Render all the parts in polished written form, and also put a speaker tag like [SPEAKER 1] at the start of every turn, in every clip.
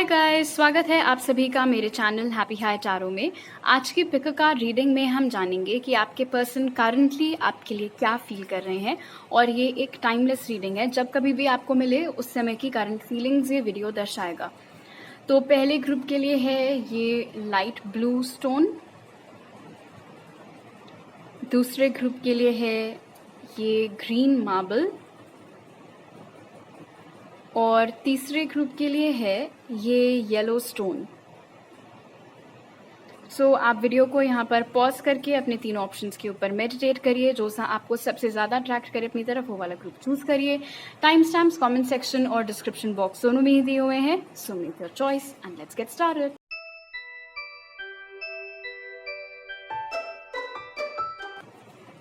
[SPEAKER 1] Guys, स्वागत है आप सभी का मेरे चैनल हैप्पी हाई टैरो में। आज की पिक कार्ड रीडिंग में हम जानेंगे कि आपके पर्सन करंटली आपके लिए क्या फील कर रहे हैं। और ये एक टाइमलेस रीडिंग है, जब कभी भी आपको मिले उस समय की करंट फीलिंग्स ये वीडियो दर्शाएगा। तो पहले ग्रुप के लिए है ये लाइट ब्लू स्टोन, दूसरे ग्रुप के लिए है ये ग्रीन मार्बल, और तीसरे ग्रुप के लिए है ये येलो स्टोन। सो आप वीडियो को यहाँ पर पॉज करके अपने तीनों ऑप्शंस के ऊपर मेडिटेट करिए। जो सा आपको सबसे ज़्यादा अट्रैक्ट करे अपनी तरफ वो वाला ग्रुप चूज करिए। टाइम स्टैम्प्स कमेंट सेक्शन और डिस्क्रिप्शन बॉक्स दोनों में ही दिए हुए हैं। So make your choice and let's get started.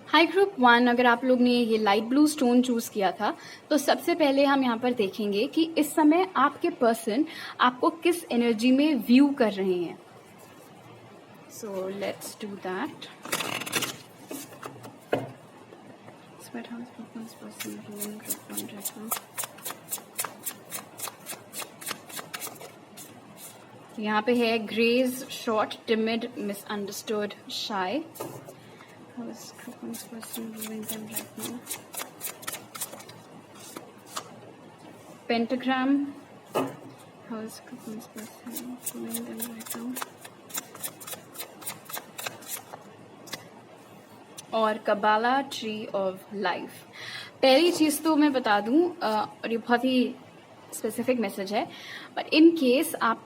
[SPEAKER 1] High group 1, अगर आप लोग ने ये लाइट ब्लू स्टोन चूज किया था तो सबसे पहले हम यहाँ पर देखेंगे कि इस समय आपके पर्सन आपको किस एनर्जी में व्यू कर रहे हैं। So let's do that. यहाँ पे है grays, short, timid, misunderstood, shy. How is this person viewing them right now? Pentagram. How is this person viewing them right now? और कबाला ट्री ऑफ लाइफ। पहली चीज तो मैं बता दूं, और ये बहुत ही स्पेसिफिक मैसेज है, बट इन केस आप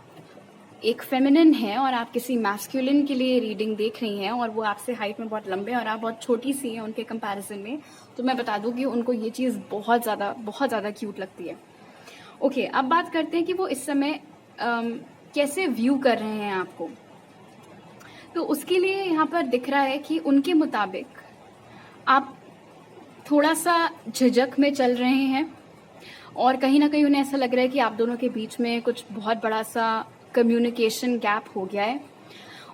[SPEAKER 1] एक फेमिनिन है और आप किसी मैस्कुलिन के लिए रीडिंग देख रही हैं और वो आपसे हाइट में बहुत लंबे हैं और आप बहुत छोटी सी हैं उनके कंपैरिजन में, तो मैं बता दूं कि उनको ये चीज़ बहुत ज़्यादा क्यूट लगती है। ओके, अब बात करते हैं कि वो इस समय कैसे व्यू कर रहे हैं आपको। तो उसके लिए यहाँ पर दिख रहा है कि उनके मुताबिक आप थोड़ा सा झिझक में चल रहे हैं और कहीं ना कहीं उन्हें ऐसा लग रहा है कि आप दोनों के बीच में कुछ बहुत बड़ा सा कम्युनिकेशन गैप हो गया है।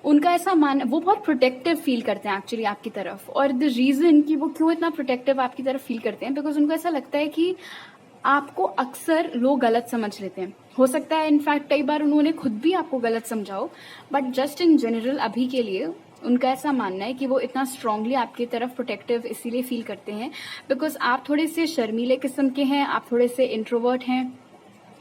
[SPEAKER 1] उनका ऐसा मान, वो बहुत प्रोटेक्टिव फील करते हैं एक्चुअली आपकी तरफ। और द रीजन कि वो क्यों इतना प्रोटेक्टिव आपकी तरफ फील करते हैं, बिकॉज उनको ऐसा लगता है कि आपको अक्सर लोग गलत समझ लेते हैं। हो सकता है इनफैक्ट कई बार उन्होंने खुद भी आपको गलत समझाओ, बट जस्ट इन जनरल अभी के लिए उनका ऐसा मानना है कि वो इतना स्ट्रांगली आपकी तरफ प्रोटेक्टिव इसीलिए फील करते हैं बिकॉज आप थोड़े से शर्मीले किस्म के हैं, आप थोड़े से इंट्रोवर्ट हैं।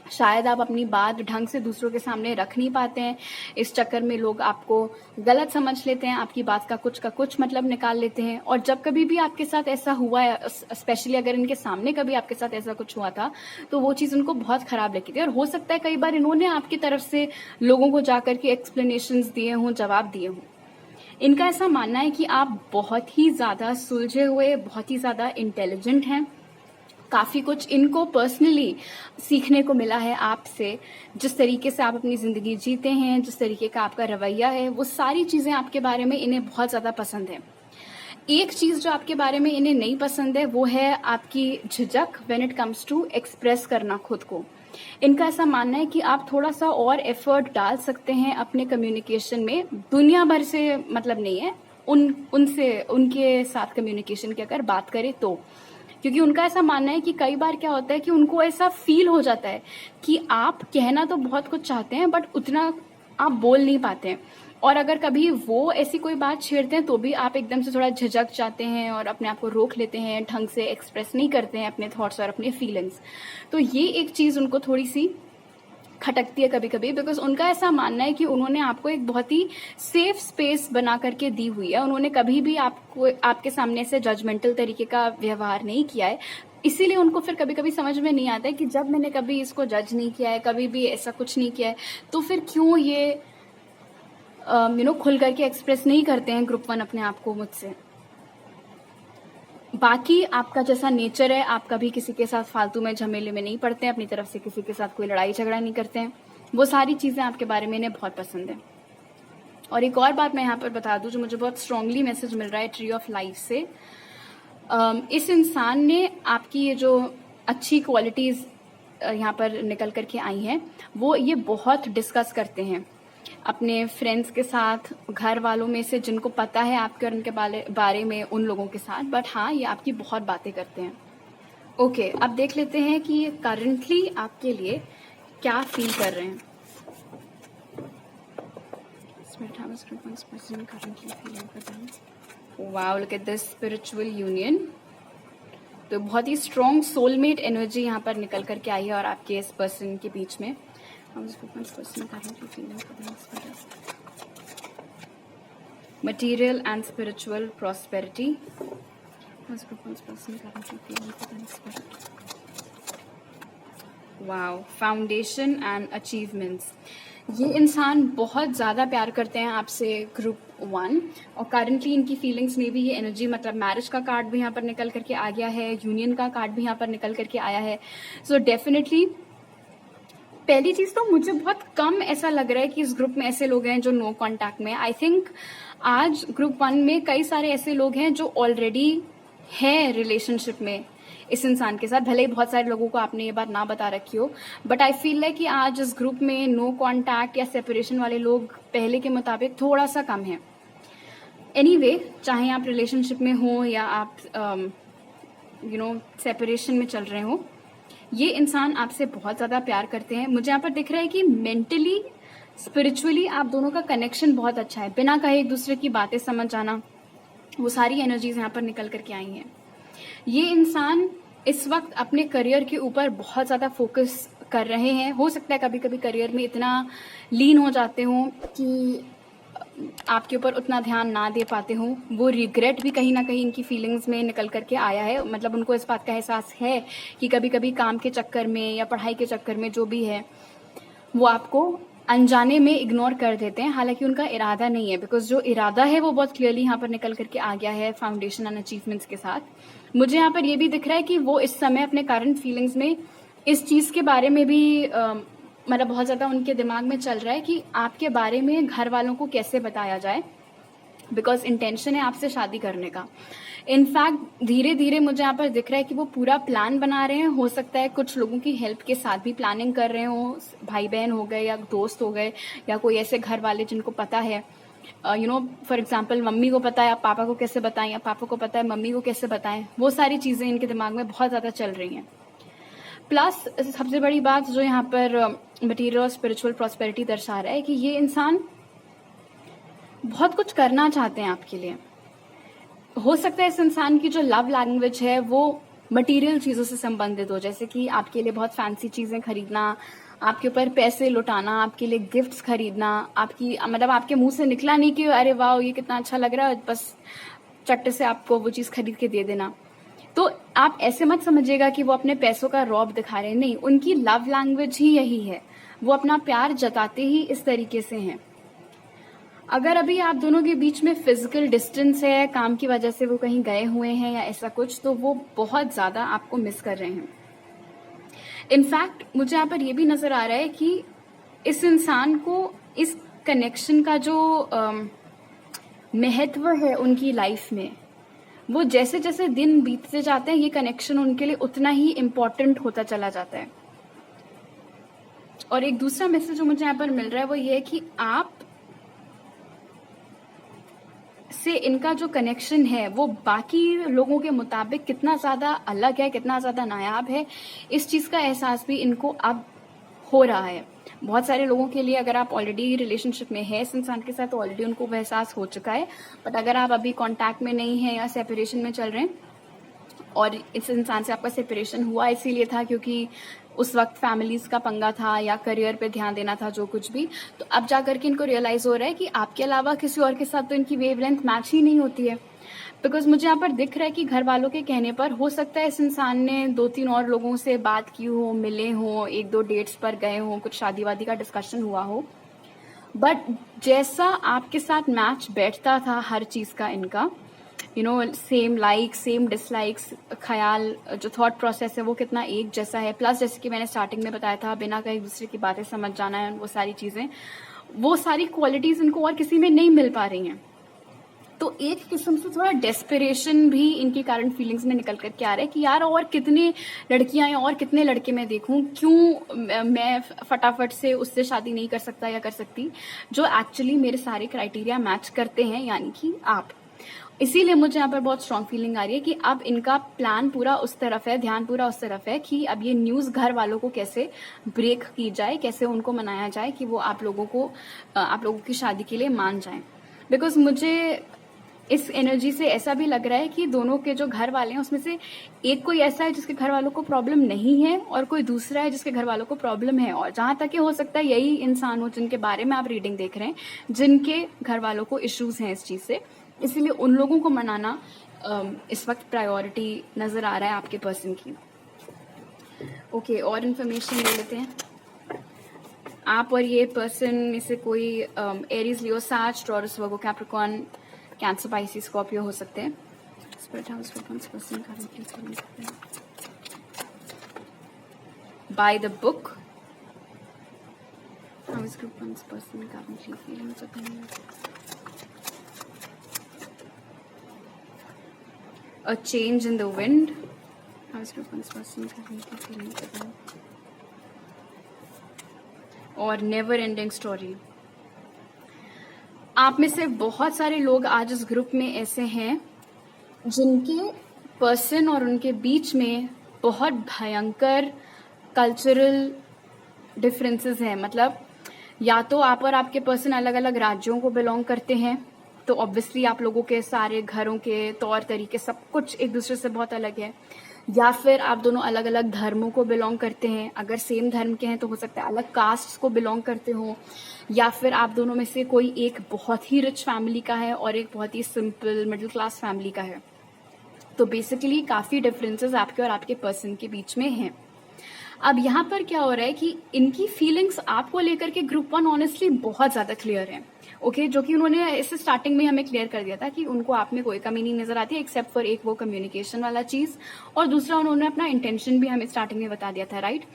[SPEAKER 1] शायद आप अपनी बात ढंग से दूसरों के सामने रख नहीं पाते हैं, इस चक्कर में लोग आपको गलत समझ लेते हैं, आपकी बात का कुछ मतलब निकाल लेते हैं। और जब कभी भी आपके साथ ऐसा हुआ है, स्पेशली अगर इनके सामने कभी आपके साथ ऐसा कुछ हुआ था, तो वो चीज़ उनको बहुत खराब लगी थी। और हो सकता है कई बार इन्होंने आपकी तरफ से लोगों को जाकर के एक्सप्लेनेशंस दिए हों, जवाब दिए हों। इनका ऐसा मानना है कि आप बहुत ही ज़्यादा सुलझे हुए, बहुत ही ज़्यादा इंटेलिजेंट हैं। काफ़ी कुछ इनको पर्सनली सीखने को मिला है आपसे। जिस तरीके से आप अपनी ज़िंदगी जीते हैं, जिस तरीके का आपका रवैया है, वो सारी चीज़ें आपके बारे में इन्हें बहुत ज़्यादा पसंद है। एक चीज़ जो आपके बारे में इन्हें नहीं पसंद है वो है आपकी झिझक when it comes to express करना खुद को। इनका ऐसा मानना है कि आप थोड़ा सा और एफर्ट डाल सकते हैं अपने कम्युनिकेशन में। दुनिया भर से मतलब नहीं है, उनके साथ कम्युनिकेशन की अगर बात करें तो, क्योंकि उनका ऐसा मानना है कि कई बार क्या होता है कि उनको ऐसा फील हो जाता है कि आप कहना तो बहुत कुछ चाहते हैं बट उतना आप बोल नहीं पाते हैं। और अगर कभी वो ऐसी कोई बात छेड़ते हैं तो भी आप एकदम से थोड़ा झिझक जाते हैं और अपने आप को रोक लेते हैं, ढंग से एक्सप्रेस नहीं करते हैं अपने थॉट्स और अपने फीलिंग्स। तो ये एक चीज़ उनको थोड़ी सी खटकती है कभी कभी, बिकॉज उनका ऐसा मानना है कि उन्होंने आपको एक बहुत ही सेफ स्पेस बना करके दी हुई है। उन्होंने कभी भी आपके सामने से जजमेंटल तरीके का व्यवहार नहीं किया है। इसीलिए उनको फिर कभी कभी समझ में नहीं आता है कि जब मैंने कभी इसको जज नहीं किया है, कभी भी ऐसा कुछ नहीं किया है, तो फिर क्यों ये खुल करके एक्सप्रेस नहीं करते हैं ग्रुप 1 अपने आप को मुझसे। बाकी आपका जैसा नेचर है, आप कभी किसी के साथ फालतू में झमेले में नहीं पड़ते हैं, अपनी तरफ से किसी के साथ कोई लड़ाई झगड़ा नहीं करते हैं। वो सारी चीज़ें आपके बारे में इन्हें बहुत पसंद है। और एक और बात मैं यहाँ पर बता दूं जो मुझे बहुत स्ट्रांगली मैसेज मिल रहा है ट्री ऑफ लाइफ से। इस इंसान ने आपकी ये जो अच्छी क्वालिटीज़ यहाँ पर निकल करके आई हैं, वो ये बहुत डिस्कस करते हैं अपने फ्रेंड्स के साथ, घर वालों में से जिनको पता है आपके और उनके बारे में, उन लोगों के साथ। बट हाँ, ये आपकी बहुत बातें करते हैं। ओके, अब देख लेते हैं कि ये करंटली आपके लिए क्या फील कर रहे हैं। Wow, look at this spiritual union. तो बहुत ही स्ट्रॉन्ग सोलमेट एनर्जी यहाँ पर निकल करके आई है और आपके इस पर्सन के बीच में। Material and spiritual prosperity. Wow, foundation and achievements. ये इंसान बहुत ज़्यादा प्यार करते हैं आपसे, ग्रुप 1, और करंटली इनकी फीलिंग्स में भी ये एनर्जी, मतलब मैरिज का कार्ड भी यहाँ पर निकल करके आ गया है, यूनियन का कार्ड भी यहाँ पर निकल करके आया है। सो डेफिनेटली पहली चीज़ तो मुझे बहुत कम ऐसा लग रहा है कि इस ग्रुप में ऐसे लोग हैं जो नो कॉन्टैक्ट में। आई थिंक आज ग्रुप 1 में कई सारे ऐसे लोग हैं जो ऑलरेडी है रिलेशनशिप में इस इंसान के साथ, भले ही बहुत सारे लोगों को आपने ये बात ना बता रखी हो, बट आई फील है कि आज इस ग्रुप में नो कांटेक्ट या सेपरेशन वाले लोग पहले के मुताबिक थोड़ा सा कम है। एनीवे, चाहे आप रिलेशनशिप में हो या आप सेपरेशन में चल रहे हो, ये इंसान आपसे बहुत ज़्यादा प्यार करते हैं। मुझे यहाँ पर दिख रहा है कि मेंटली स्पिरिचुअली आप दोनों का कनेक्शन बहुत अच्छा है, बिना कहे एक दूसरे की बातें समझ जाना, वो सारी एनर्जीज यहाँ पर निकल करके आई हैं। ये इंसान इस वक्त अपने करियर के ऊपर बहुत ज़्यादा फोकस कर रहे हैं। हो सकता है कभी कभी करियर में इतना लीन हो जाते हों कि आपके ऊपर उतना ध्यान ना दे पाते हों। वो रिग्रेट भी कहीं ना कहीं इनकी फीलिंग्स में निकल करके आया है, मतलब उनको इस बात का एहसास है कि कभी कभी काम के चक्कर में या पढ़ाई के चक्कर में जो भी है वो आपको अनजाने में इग्नोर कर देते हैं, हालांकि उनका इरादा नहीं है। बिकॉज जो इरादा है वो बहुत क्लियरली यहाँ पर निकल करके आ गया है फाउंडेशन एंड अचीवमेंट्स के साथ। मुझे यहाँ पर ये भी दिख रहा है कि वो इस समय अपने करंट फीलिंग्स में इस चीज़ के बारे में भी मतलब बहुत ज़्यादा उनके दिमाग में चल रहा है कि आपके बारे में घर वालों को कैसे बताया जाए, बिकॉज इंटेंशन है आपसे शादी करने का। इनफैक्ट धीरे धीरे मुझे यहाँ पर दिख रहा है कि वो पूरा प्लान बना रहे हैं। हो सकता है कुछ लोगों की हेल्प के साथ भी प्लानिंग कर रहे हो, भाई बहन हो गए या दोस्त हो गए या कोई ऐसे घर वाले जिनको पता है, फॉर एग्जाम्पल मम्मी को पता है आप पापा को कैसे बताएं, या पापा को पता है मम्मी को कैसे बताएं। वो सारी चीज़ें इनके दिमाग में बहुत ज़्यादा चल रही हैं। प्लस सबसे बड़ी बात जो यहाँ पर मटीरियल और स्पिरिचुअल प्रॉस्पेरिटी दर्शा रहा है कि ये इंसान बहुत कुछ करना चाहते हैं आपके लिए। हो सकता है इस इंसान की जो लव लैंग्वेज है वो मटेरियल चीज़ों से संबंधित हो, जैसे कि आपके लिए बहुत फैंसी चीज़ें खरीदना, आपके ऊपर पैसे लुटाना, आपके लिए गिफ्ट्स खरीदना। आपकी मतलब आपके मुंह से निकला नहीं कि अरे वाह ये कितना अच्छा लग रहा है, बस चट्टे से आपको वो चीज़ खरीद के दे देना। तो आप ऐसे मत समझिएगा कि वो अपने पैसों का रौब दिखा रहे हैं, नहीं, उनकी लव लैंग्वेज ही यही है। वो अपना प्यार जताते ही इस तरीके से हैं। अगर अभी आप दोनों के बीच में फिजिकल डिस्टेंस है, काम की वजह से वो कहीं गए हुए हैं या ऐसा कुछ, तो वो बहुत ज्यादा आपको मिस कर रहे हैं। इनफैक्ट मुझे यहाँ पर ये भी नजर आ रहा है कि इस इंसान को इस कनेक्शन का जो महत्व है उनकी लाइफ में, वो जैसे जैसे दिन बीतते जाते हैं ये कनेक्शन उनके लिए उतना ही इम्पोर्टेंट होता चला जाता है। और एक दूसरा मैसेज जो मुझे यहाँ पर मिल रहा है वो ये है कि आप से इनका जो कनेक्शन है वो बाकी लोगों के मुताबिक कितना ज़्यादा अलग है, कितना ज़्यादा नायाब है, इस चीज़ का एहसास भी इनको अब हो रहा है। बहुत सारे लोगों के लिए अगर आप ऑलरेडी रिलेशनशिप में है इस इंसान के साथ तो ऑलरेडी उनको वो एहसास हो चुका है, बट अगर आप अभी कांटेक्ट में नहीं है या सेपरेशन में चल रहे हैं और इस इंसान से आपका सेपरेशन हुआ इसीलिए था क्योंकि उस वक्त फैमिलीज का पंगा था या करियर पे ध्यान देना था, जो कुछ भी, तो अब जा करके इनको रियलाइज हो रहा है कि आपके अलावा किसी और के साथ तो इनकी वेवलेंथ मैच ही नहीं होती है। बिकॉज मुझे यहाँ पर दिख रहा है कि घर वालों के कहने पर हो सकता है इस इंसान ने 2-3 और लोगों से बात की हो, मिले हो, 1-2 डेट्स पर गए हो, कुछ शादी वादी का डिस्कशन हुआ हो, बट जैसा आपके साथ मैच बैठता था हर चीज का इनका, सेम लाइक सेम डिसलाइक्स, ख्याल जो थॉट प्रोसेस है वो कितना एक जैसा है। प्लस जैसे कि मैंने स्टार्टिंग में बताया था बिना कहीं दूसरे की बातें समझ जाना है, वो सारी चीजें, वो सारी क्वालिटीज इनको और किसी में नहीं मिल पा रही हैं। तो एक किस्म से थोड़ा डेस्परेशन भी इनकी करंट फीलिंग्स में निकल करके आ रहा है कि यार और कितने लड़कियां या और कितने लड़के मैं देखूं, क्यों मैं फटाफट से उससे शादी नहीं कर सकता या कर सकती जो एक्चुअली मेरे सारे क्राइटेरिया मैच करते हैं, यानी कि आप। इसीलिए मुझे यहाँ पर बहुत स्ट्रांग फीलिंग आ रही है कि अब इनका प्लान पूरा उस तरफ है, ध्यान पूरा उस तरफ है कि अब ये न्यूज़ घर वालों को कैसे ब्रेक की जाए, कैसे उनको मनाया जाए कि वो आप लोगों की शादी के लिए मान जाएं। बिकॉज मुझे इस एनर्जी से ऐसा भी लग रहा है कि दोनों के जो घर वाले हैं उसमें से एक कोई ऐसा है जिसके घर वालों को प्रॉब्लम नहीं है और कोई दूसरा है जिसके घर वालों को प्रॉब्लम है। और जहां तक कि हो सकता है यही इंसान हो जिनके बारे में आप रीडिंग देख रहे हैं जिनके घर वालों को इश्यूज हैं इस चीज से, इसीलिए उन लोगों को मनाना इस वक्त प्रायोरिटी नजर आ रहा है आपके पर्सन की। ओके, और इन्फॉर्मेशन ले लेते हैं। आप और ये पर्सन में से कोई एरीज, लियो, सार्च, टॉरस, वर्गो, कैप्रिकॉर्न, कैंसर, पाइसिस, स्कॉर्पियो हो सकते हैं। Spirit house person by the book, house group person currently feeling something. A change in the wind, house group person currently feeling something. और नेवर एंडिंग स्टोरी। आप में से बहुत सारे लोग आज इस ग्रुप में ऐसे हैं जिनके पर्सन और उनके बीच में बहुत भयंकर कल्चरल डिफरेंसेस हैं। मतलब या तो आप और आपके पर्सन अलग अलग राज्यों को बिलोंग करते हैं, तो ऑब्वियसली आप लोगों के सारे घरों के तौर तरीके सब कुछ एक दूसरे से बहुत अलग है। या फिर आप दोनों अलग अलग धर्मों को बिलोंग करते हैं, अगर सेम धर्म के हैं तो हो सकता है अलग कास्ट को बिलोंग करते हो। या फिर आप दोनों में से कोई एक बहुत ही रिच फैमिली का है और एक बहुत ही सिंपल मिडिल क्लास फैमिली का है। तो बेसिकली काफी डिफरेंसेस आपके और आपके पर्सन के बीच में हैं। अब यहाँ पर क्या हो रहा है कि इनकी फीलिंग्स आपको लेकर के ग्रुप 1 ऑनेस्टली बहुत ज्यादा क्लियर है। ओके, जो कि उन्होंने इसे स्टार्टिंग में हमें क्लियर कर दिया था कि उनको आप में कोई कमी नहीं नजर आती एक्सेप्ट फॉर एक वो कम्युनिकेशन वाला चीज, और दूसरा उन्होंने अपना इंटेंशन भी हमें स्टार्टिंग में बता दिया था, राइट।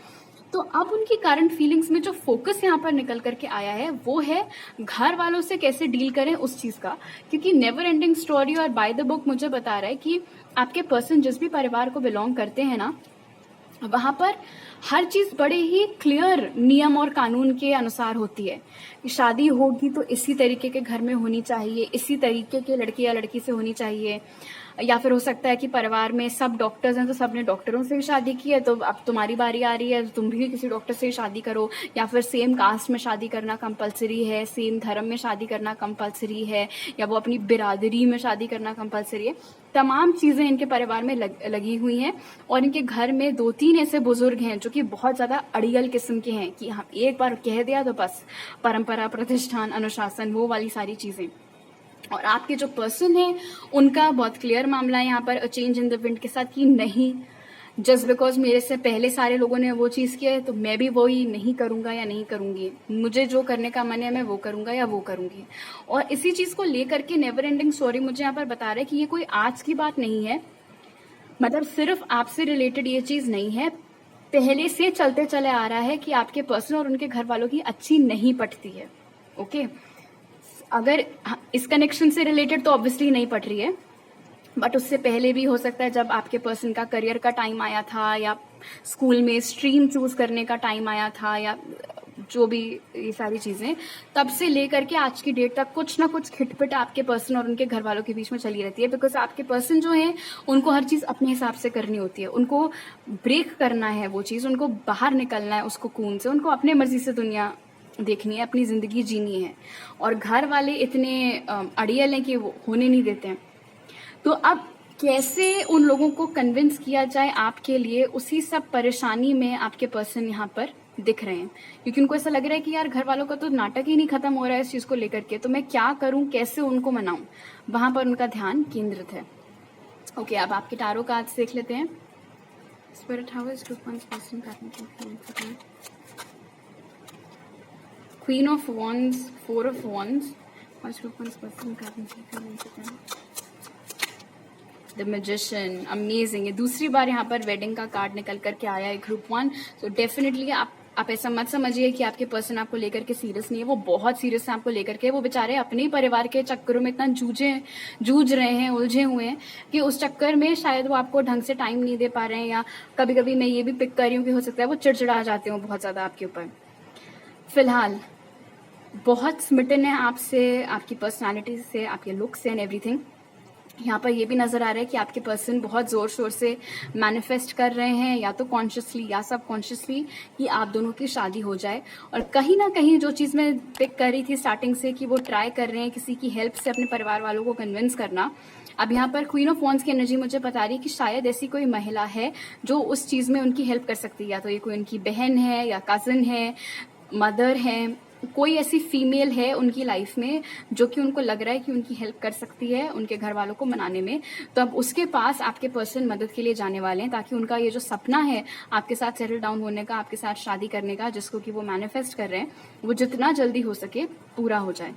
[SPEAKER 1] तो अब उनकी करंट फीलिंग्स में जो फोकस यहाँ पर निकल करके आया है वो है घर वालों से कैसे डील करें उस चीज का। क्योंकि नेवर एंडिंग स्टोरी और बाय द बुक मुझे बता रहा है कि आपके पर्सन जिस भी परिवार को बिलोंग करते हैं ना, वहां पर हर चीज बड़े ही क्लियर नियम और कानून के अनुसार होती है। शादी होगी तो इसी तरीके के घर में होनी चाहिए, इसी तरीके के लड़के या लड़की से होनी चाहिए। या फिर हो सकता है कि परिवार में सब डॉक्टर्स हैं तो सबने डॉक्टरों से ही शादी की है, तो अब तुम्हारी बारी आ रही है तो तुम भी किसी डॉक्टर से ही शादी करो। या फिर सेम कास्ट में शादी करना कंपलसरी है, सेम धर्म में शादी करना कंपलसरी है, या वो अपनी बिरादरी में शादी करना कंपलसरी है। तमाम चीजें इनके परिवार में लगी हुई हैं। और इनके घर में 2-3 ऐसे बुजुर्ग हैं जो कि बहुत ज्यादा अड़ियल किस्म के हैं कि हम एक बार कह दिया तो बस परंपरा, प्रतिष्ठान, अनुशासन, वो वाली सारी चीजें। और आपके जो पर्सन है उनका बहुत क्लियर मामला है यहाँ पर चेंज इन द विंड के साथ कि नहीं, जस्ट बिकॉज मेरे से पहले सारे लोगों ने वो चीज किया है तो मैं भी वही नहीं करूंगा या नहीं करूंगी। मुझे जो करने का मन है मैं वो करूंगा या वो करूंगी। और इसी चीज को लेकर के नेवर एंडिंग स्टोरी मुझे यहाँ पर बता रहा है कि ये कोई आज की बात नहीं है, मतलब सिर्फ आपसे रिलेटेड ये चीज नहीं है, पहले से चलते चले आ रहा है कि आपके पर्सन और उनके घर वालों की अच्छी नहीं पटती है। ओके, अगर इस कनेक्शन से रिलेटेड तो ऑब्वियसली नहीं पट रही है, बट उससे पहले भी हो सकता है जब आपके पर्सन का करियर का टाइम आया था या स्कूल में स्ट्रीम चूज करने का टाइम आया था या जो भी ये सारी चीजें, तब से लेकर के आज की डेट तक कुछ ना कुछ खिटपिट आपके पर्सन और उनके घर वालों के बीच में चली रहती है। बिकॉज आपके पर्सन जो है उनको हर चीज अपने हिसाब से करनी होती है, उनको ब्रेक करना है वो चीज, उनको बाहर निकलना है उस कोकून से, उनको अपने मर्जी से दुनिया देखनी है, अपनी जिंदगी जीनी है। और घर वाले इतने अड़ियल हैं कि वो होने नहीं देते हैं। तो अब कैसे उन लोगों को कन्विंस किया जाए आपके लिए, उसी सब परेशानी में आपके पर्सन यहाँ पर दिख रहे हैं। क्योंकि उनको ऐसा लग रहा है कि यार घर वालों का तो नाटक ही नहीं खत्म हो रहा है इस चीज को लेकर के, तो मैं क्या करूं, कैसे उनको मनाऊं, वहां पर उनका ध्यान केंद्रित है। ओके, अब आपके टारो कार्ड्स देख लेते हैं। Spirit house group 1 person Queen of Wands, 4 of Wands, The Magician, amazing. ये दूसरी बार यहाँ पर वेडिंग का कार्ड निकल करके आया है ग्रुप 1। तो डेफिनेटली आप ऐसा मत समझिए कि आपके पर्सन आपको लेकर के सीरियस नहीं है, वो बहुत सीरियस है आपको लेकर के। वो बेचारे अपने ही परिवार के चक्करों में इतना जूझ रहे हैं, उलझे हुए हैं कि उस चक्कर में शायद वो आपको ढंग से टाइम नहीं दे पा रहे हैं, या कभी कभी मैं ये भी पिक कर रही हूँ कि हो सकता है वो चिड़चिड़ा जाते हो बहुत ज्यादा आपके ऊपर। फिलहाल बहुत स्मिटन है आपसे, आपकी पर्सनालिटी से, आपके लुक से एंड एवरीथिंग। यहाँ पर ये भी नजर आ रहा है कि आपके पर्सन बहुत जोर शोर से मैनिफेस्ट कर रहे हैं, या तो कॉन्शियसली या सबकॉन्शियसली, कि आप दोनों की शादी हो जाए। और कहीं ना कहीं जो चीज मैं पिक कर रही थी स्टार्टिंग से, कि वो ट्राई कर रहे हैं किसी की हेल्प से अपने परिवार वालों को कन्विंस करना। अब यहाँ पर क्वीन ऑफ वॉन्ड्स की एनर्जी मुझे बता रही है कि शायद ऐसी कोई महिला है जो उस चीज में उनकी हेल्प कर सकती है, या तो ये कोई उनकी बहन है, या कजिन है, मदर है, कोई ऐसी फीमेल है उनकी लाइफ में जो कि उनको लग रहा है कि उनकी हेल्प कर सकती है उनके घर वालों को मनाने में। तो अब उसके पास आपके पर्सन मदद के लिए जाने वाले हैं, ताकि उनका ये जो सपना है आपके साथ सेटल डाउन होने का, आपके साथ शादी करने का, जिसको कि वो मैनिफेस्ट कर रहे हैं, वो जितना जल्दी हो सके पूरा हो जाए।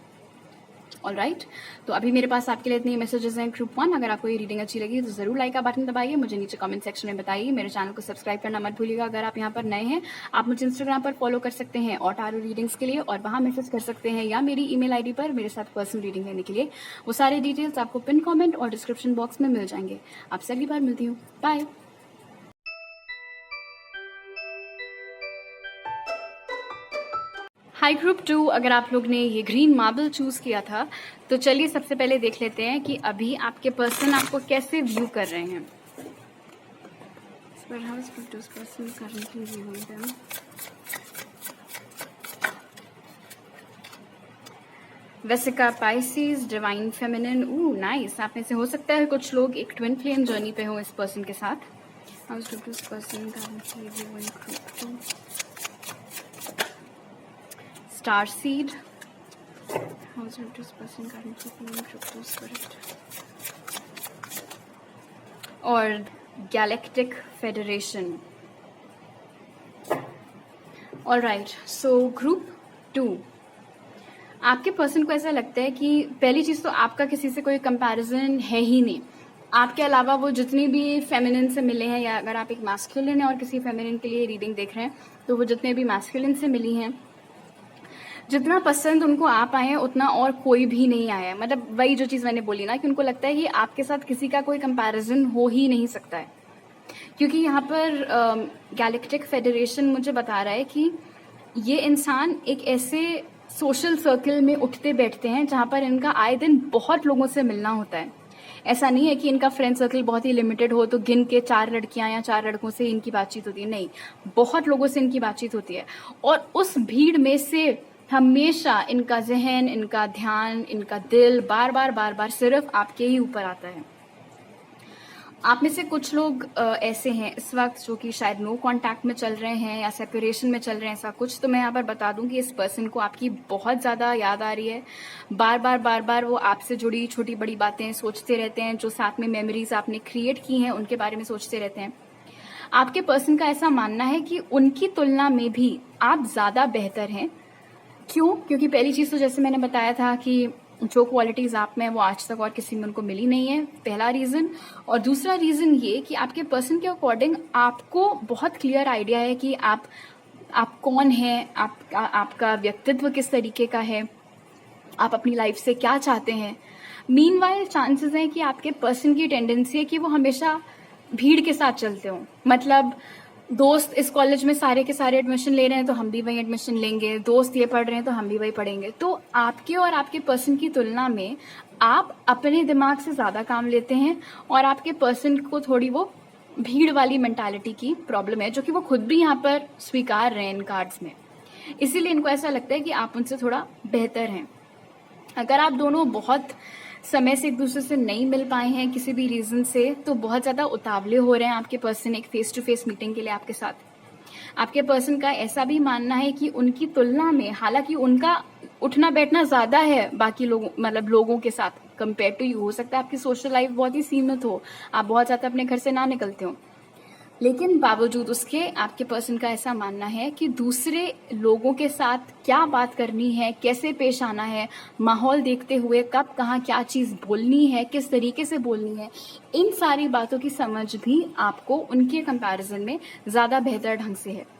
[SPEAKER 1] ऑलराइट, तो अभी मेरे पास आपके लिए इतनी मैसेजेस हैं ग्रुप 1। अगर आपको ये रीडिंग अच्छी लगी तो जरूर लाइक का बटन दबाइए, मुझे नीचे कमेंट सेक्शन में बताइए। मेरे चैनल को सब्सक्राइब करना मत भूलिएगा। अगर आप यहाँ पर नए हैं, आप मुझे इंस्टाग्राम पर फॉलो कर सकते हैं और टारो रीडिंग्स के लिए, और वहां मैसेज कर सकते हैं, या मेरी ईमेल आईडी पर मेरे साथ पर्सनल रीडिंग लेने के लिए। वो सारे डिटेल्स आपको पिन कॉमेंट और डिस्क्रिप्शन बॉक्स में मिल जाएंगे। आपसे अगली बार मिलती हूँ, बाय। हाई ग्रुप 2, अगर आप लोग ने ये ग्रीन मार्बल चूज किया था तो चलिए सबसे पहले देख लेते हैं कि अभी आपके पर्सन आपको कैसे व्यू कर रहे हैं। वेसिका पाइसिस, डिवाइन फेमिनिन, नाइस। आप में से हो सकता है कुछ लोग एक ट्विन फ्लेम जर्नी पे हो इस पर्सन के साथ। स्टार सीड, और galactic federation. Alright, so group 2, आपके पर्सन को ऐसा लगता है कि पहली चीज तो आपका किसी से कोई कंपैरिजन है ही नहीं। आपके अलावा वो जितनी भी फेमिनिन से मिले हैं, या अगर आप एक मैस्कुलिन है और किसी फेमिनिन के लिए रीडिंग देख रहे हैं, तो वो जितने भी मैस्कुलिन से मिली हैं, जितना पसंद उनको आप आए हैं उतना और कोई भी नहीं आया है। मतलब वही जो चीज मैंने बोली ना, कि उनको लगता है कि आपके साथ किसी का कोई कंपैरिजन हो ही नहीं सकता है। क्योंकि यहाँ पर गैलेक्टिक फेडरेशन मुझे बता रहा है कि ये इंसान एक ऐसे सोशल सर्कल में उठते बैठते हैं जहां पर इनका आए दिन बहुत लोगों से मिलना होता है। ऐसा नहीं है कि इनका फ्रेंड सर्कल बहुत ही लिमिटेड हो, तो गिन के 4 लड़कियां या 4 लड़कों से इनकी बातचीत होती है, नहीं, बहुत लोगों से इनकी बातचीत होती है। और उस भीड़ में से हमेशा इनका जहन, इनका ध्यान, इनका दिल बार बार सिर्फ आपके ही ऊपर आता है। आप में से कुछ लोग ऐसे हैं इस वक्त जो कि शायद नो कांटेक्ट में चल रहे हैं या सेपरेशन में चल रहे हैं, ऐसा कुछ। तो मैं यहाँ पर बता दूं कि इस पर्सन को आपकी बहुत ज्यादा याद आ रही है। बार बार वो आपसे जुड़ी छोटी बड़ी बातें सोचते रहते हैं, जो साथ में मेमोरीज आपने क्रिएट की हैं उनके बारे में सोचते रहते हैं। आपके पर्सन का ऐसा मानना है कि उनकी तुलना में भी आप ज्यादा बेहतर हैं। क्यों? क्योंकि पहली चीज तो जैसे मैंने बताया था कि जो क्वालिटीज आप में वो आज तक और किसी में उनको मिली नहीं है, पहला रीजन। और दूसरा रीजन ये कि आपके पर्सन के अकॉर्डिंग आपको बहुत क्लियर आइडिया है कि आप कौन हैं, आपका व्यक्तित्व किस तरीके का है, आप अपनी लाइफ से क्या चाहते हैं। मीनवाइल चांसेस हैं कि आपके पर्सन की टेंडेंसी है कि वो हमेशा भीड़ के साथ चलते हो। मतलब दोस्त इस कॉलेज में सारे के सारे एडमिशन ले रहे हैं तो हम भी वही एडमिशन लेंगे, दोस्त ये पढ़ रहे हैं तो हम भी वही पढ़ेंगे। तो आपके और आपके पर्सन की तुलना में आप अपने दिमाग से ज्यादा काम लेते हैं, और आपके पर्सन को थोड़ी वो भीड़ वाली मेंटालिटी की प्रॉब्लम है, जो कि वो खुद भी यहाँ पर स्वीकार रहे हैं इन कार्ड्स में। इसीलिए इनको ऐसा लगता है कि आप उनसे थोड़ा बेहतर हैं। अगर आप दोनों बहुत समय से एक दूसरे से नहीं मिल पाए हैं किसी भी रीजन से, तो बहुत ज्यादा उतावले हो रहे हैं आपके पर्सन एक फेस टू फेस मीटिंग के लिए आपके साथ। आपके पर्सन का ऐसा भी मानना है कि उनकी तुलना में, हालांकि उनका उठना बैठना ज्यादा है बाकी लोगों, मतलब लोगों के साथ कंपेयर टू यू, हो सकता है आपकी सोशल लाइफ बहुत ही सीमित हो, आप बहुत ज्यादा अपने घर से ना निकलते हो, लेकिन बावजूद उसके आपके पर्सन का ऐसा मानना है कि दूसरे लोगों के साथ क्या बात करनी है, कैसे पेश आना है, माहौल देखते हुए कब कहाँ क्या चीज बोलनी है, किस तरीके से बोलनी है, इन सारी बातों की समझ भी आपको उनके कंपैरिजन में ज्यादा बेहतर ढंग से है।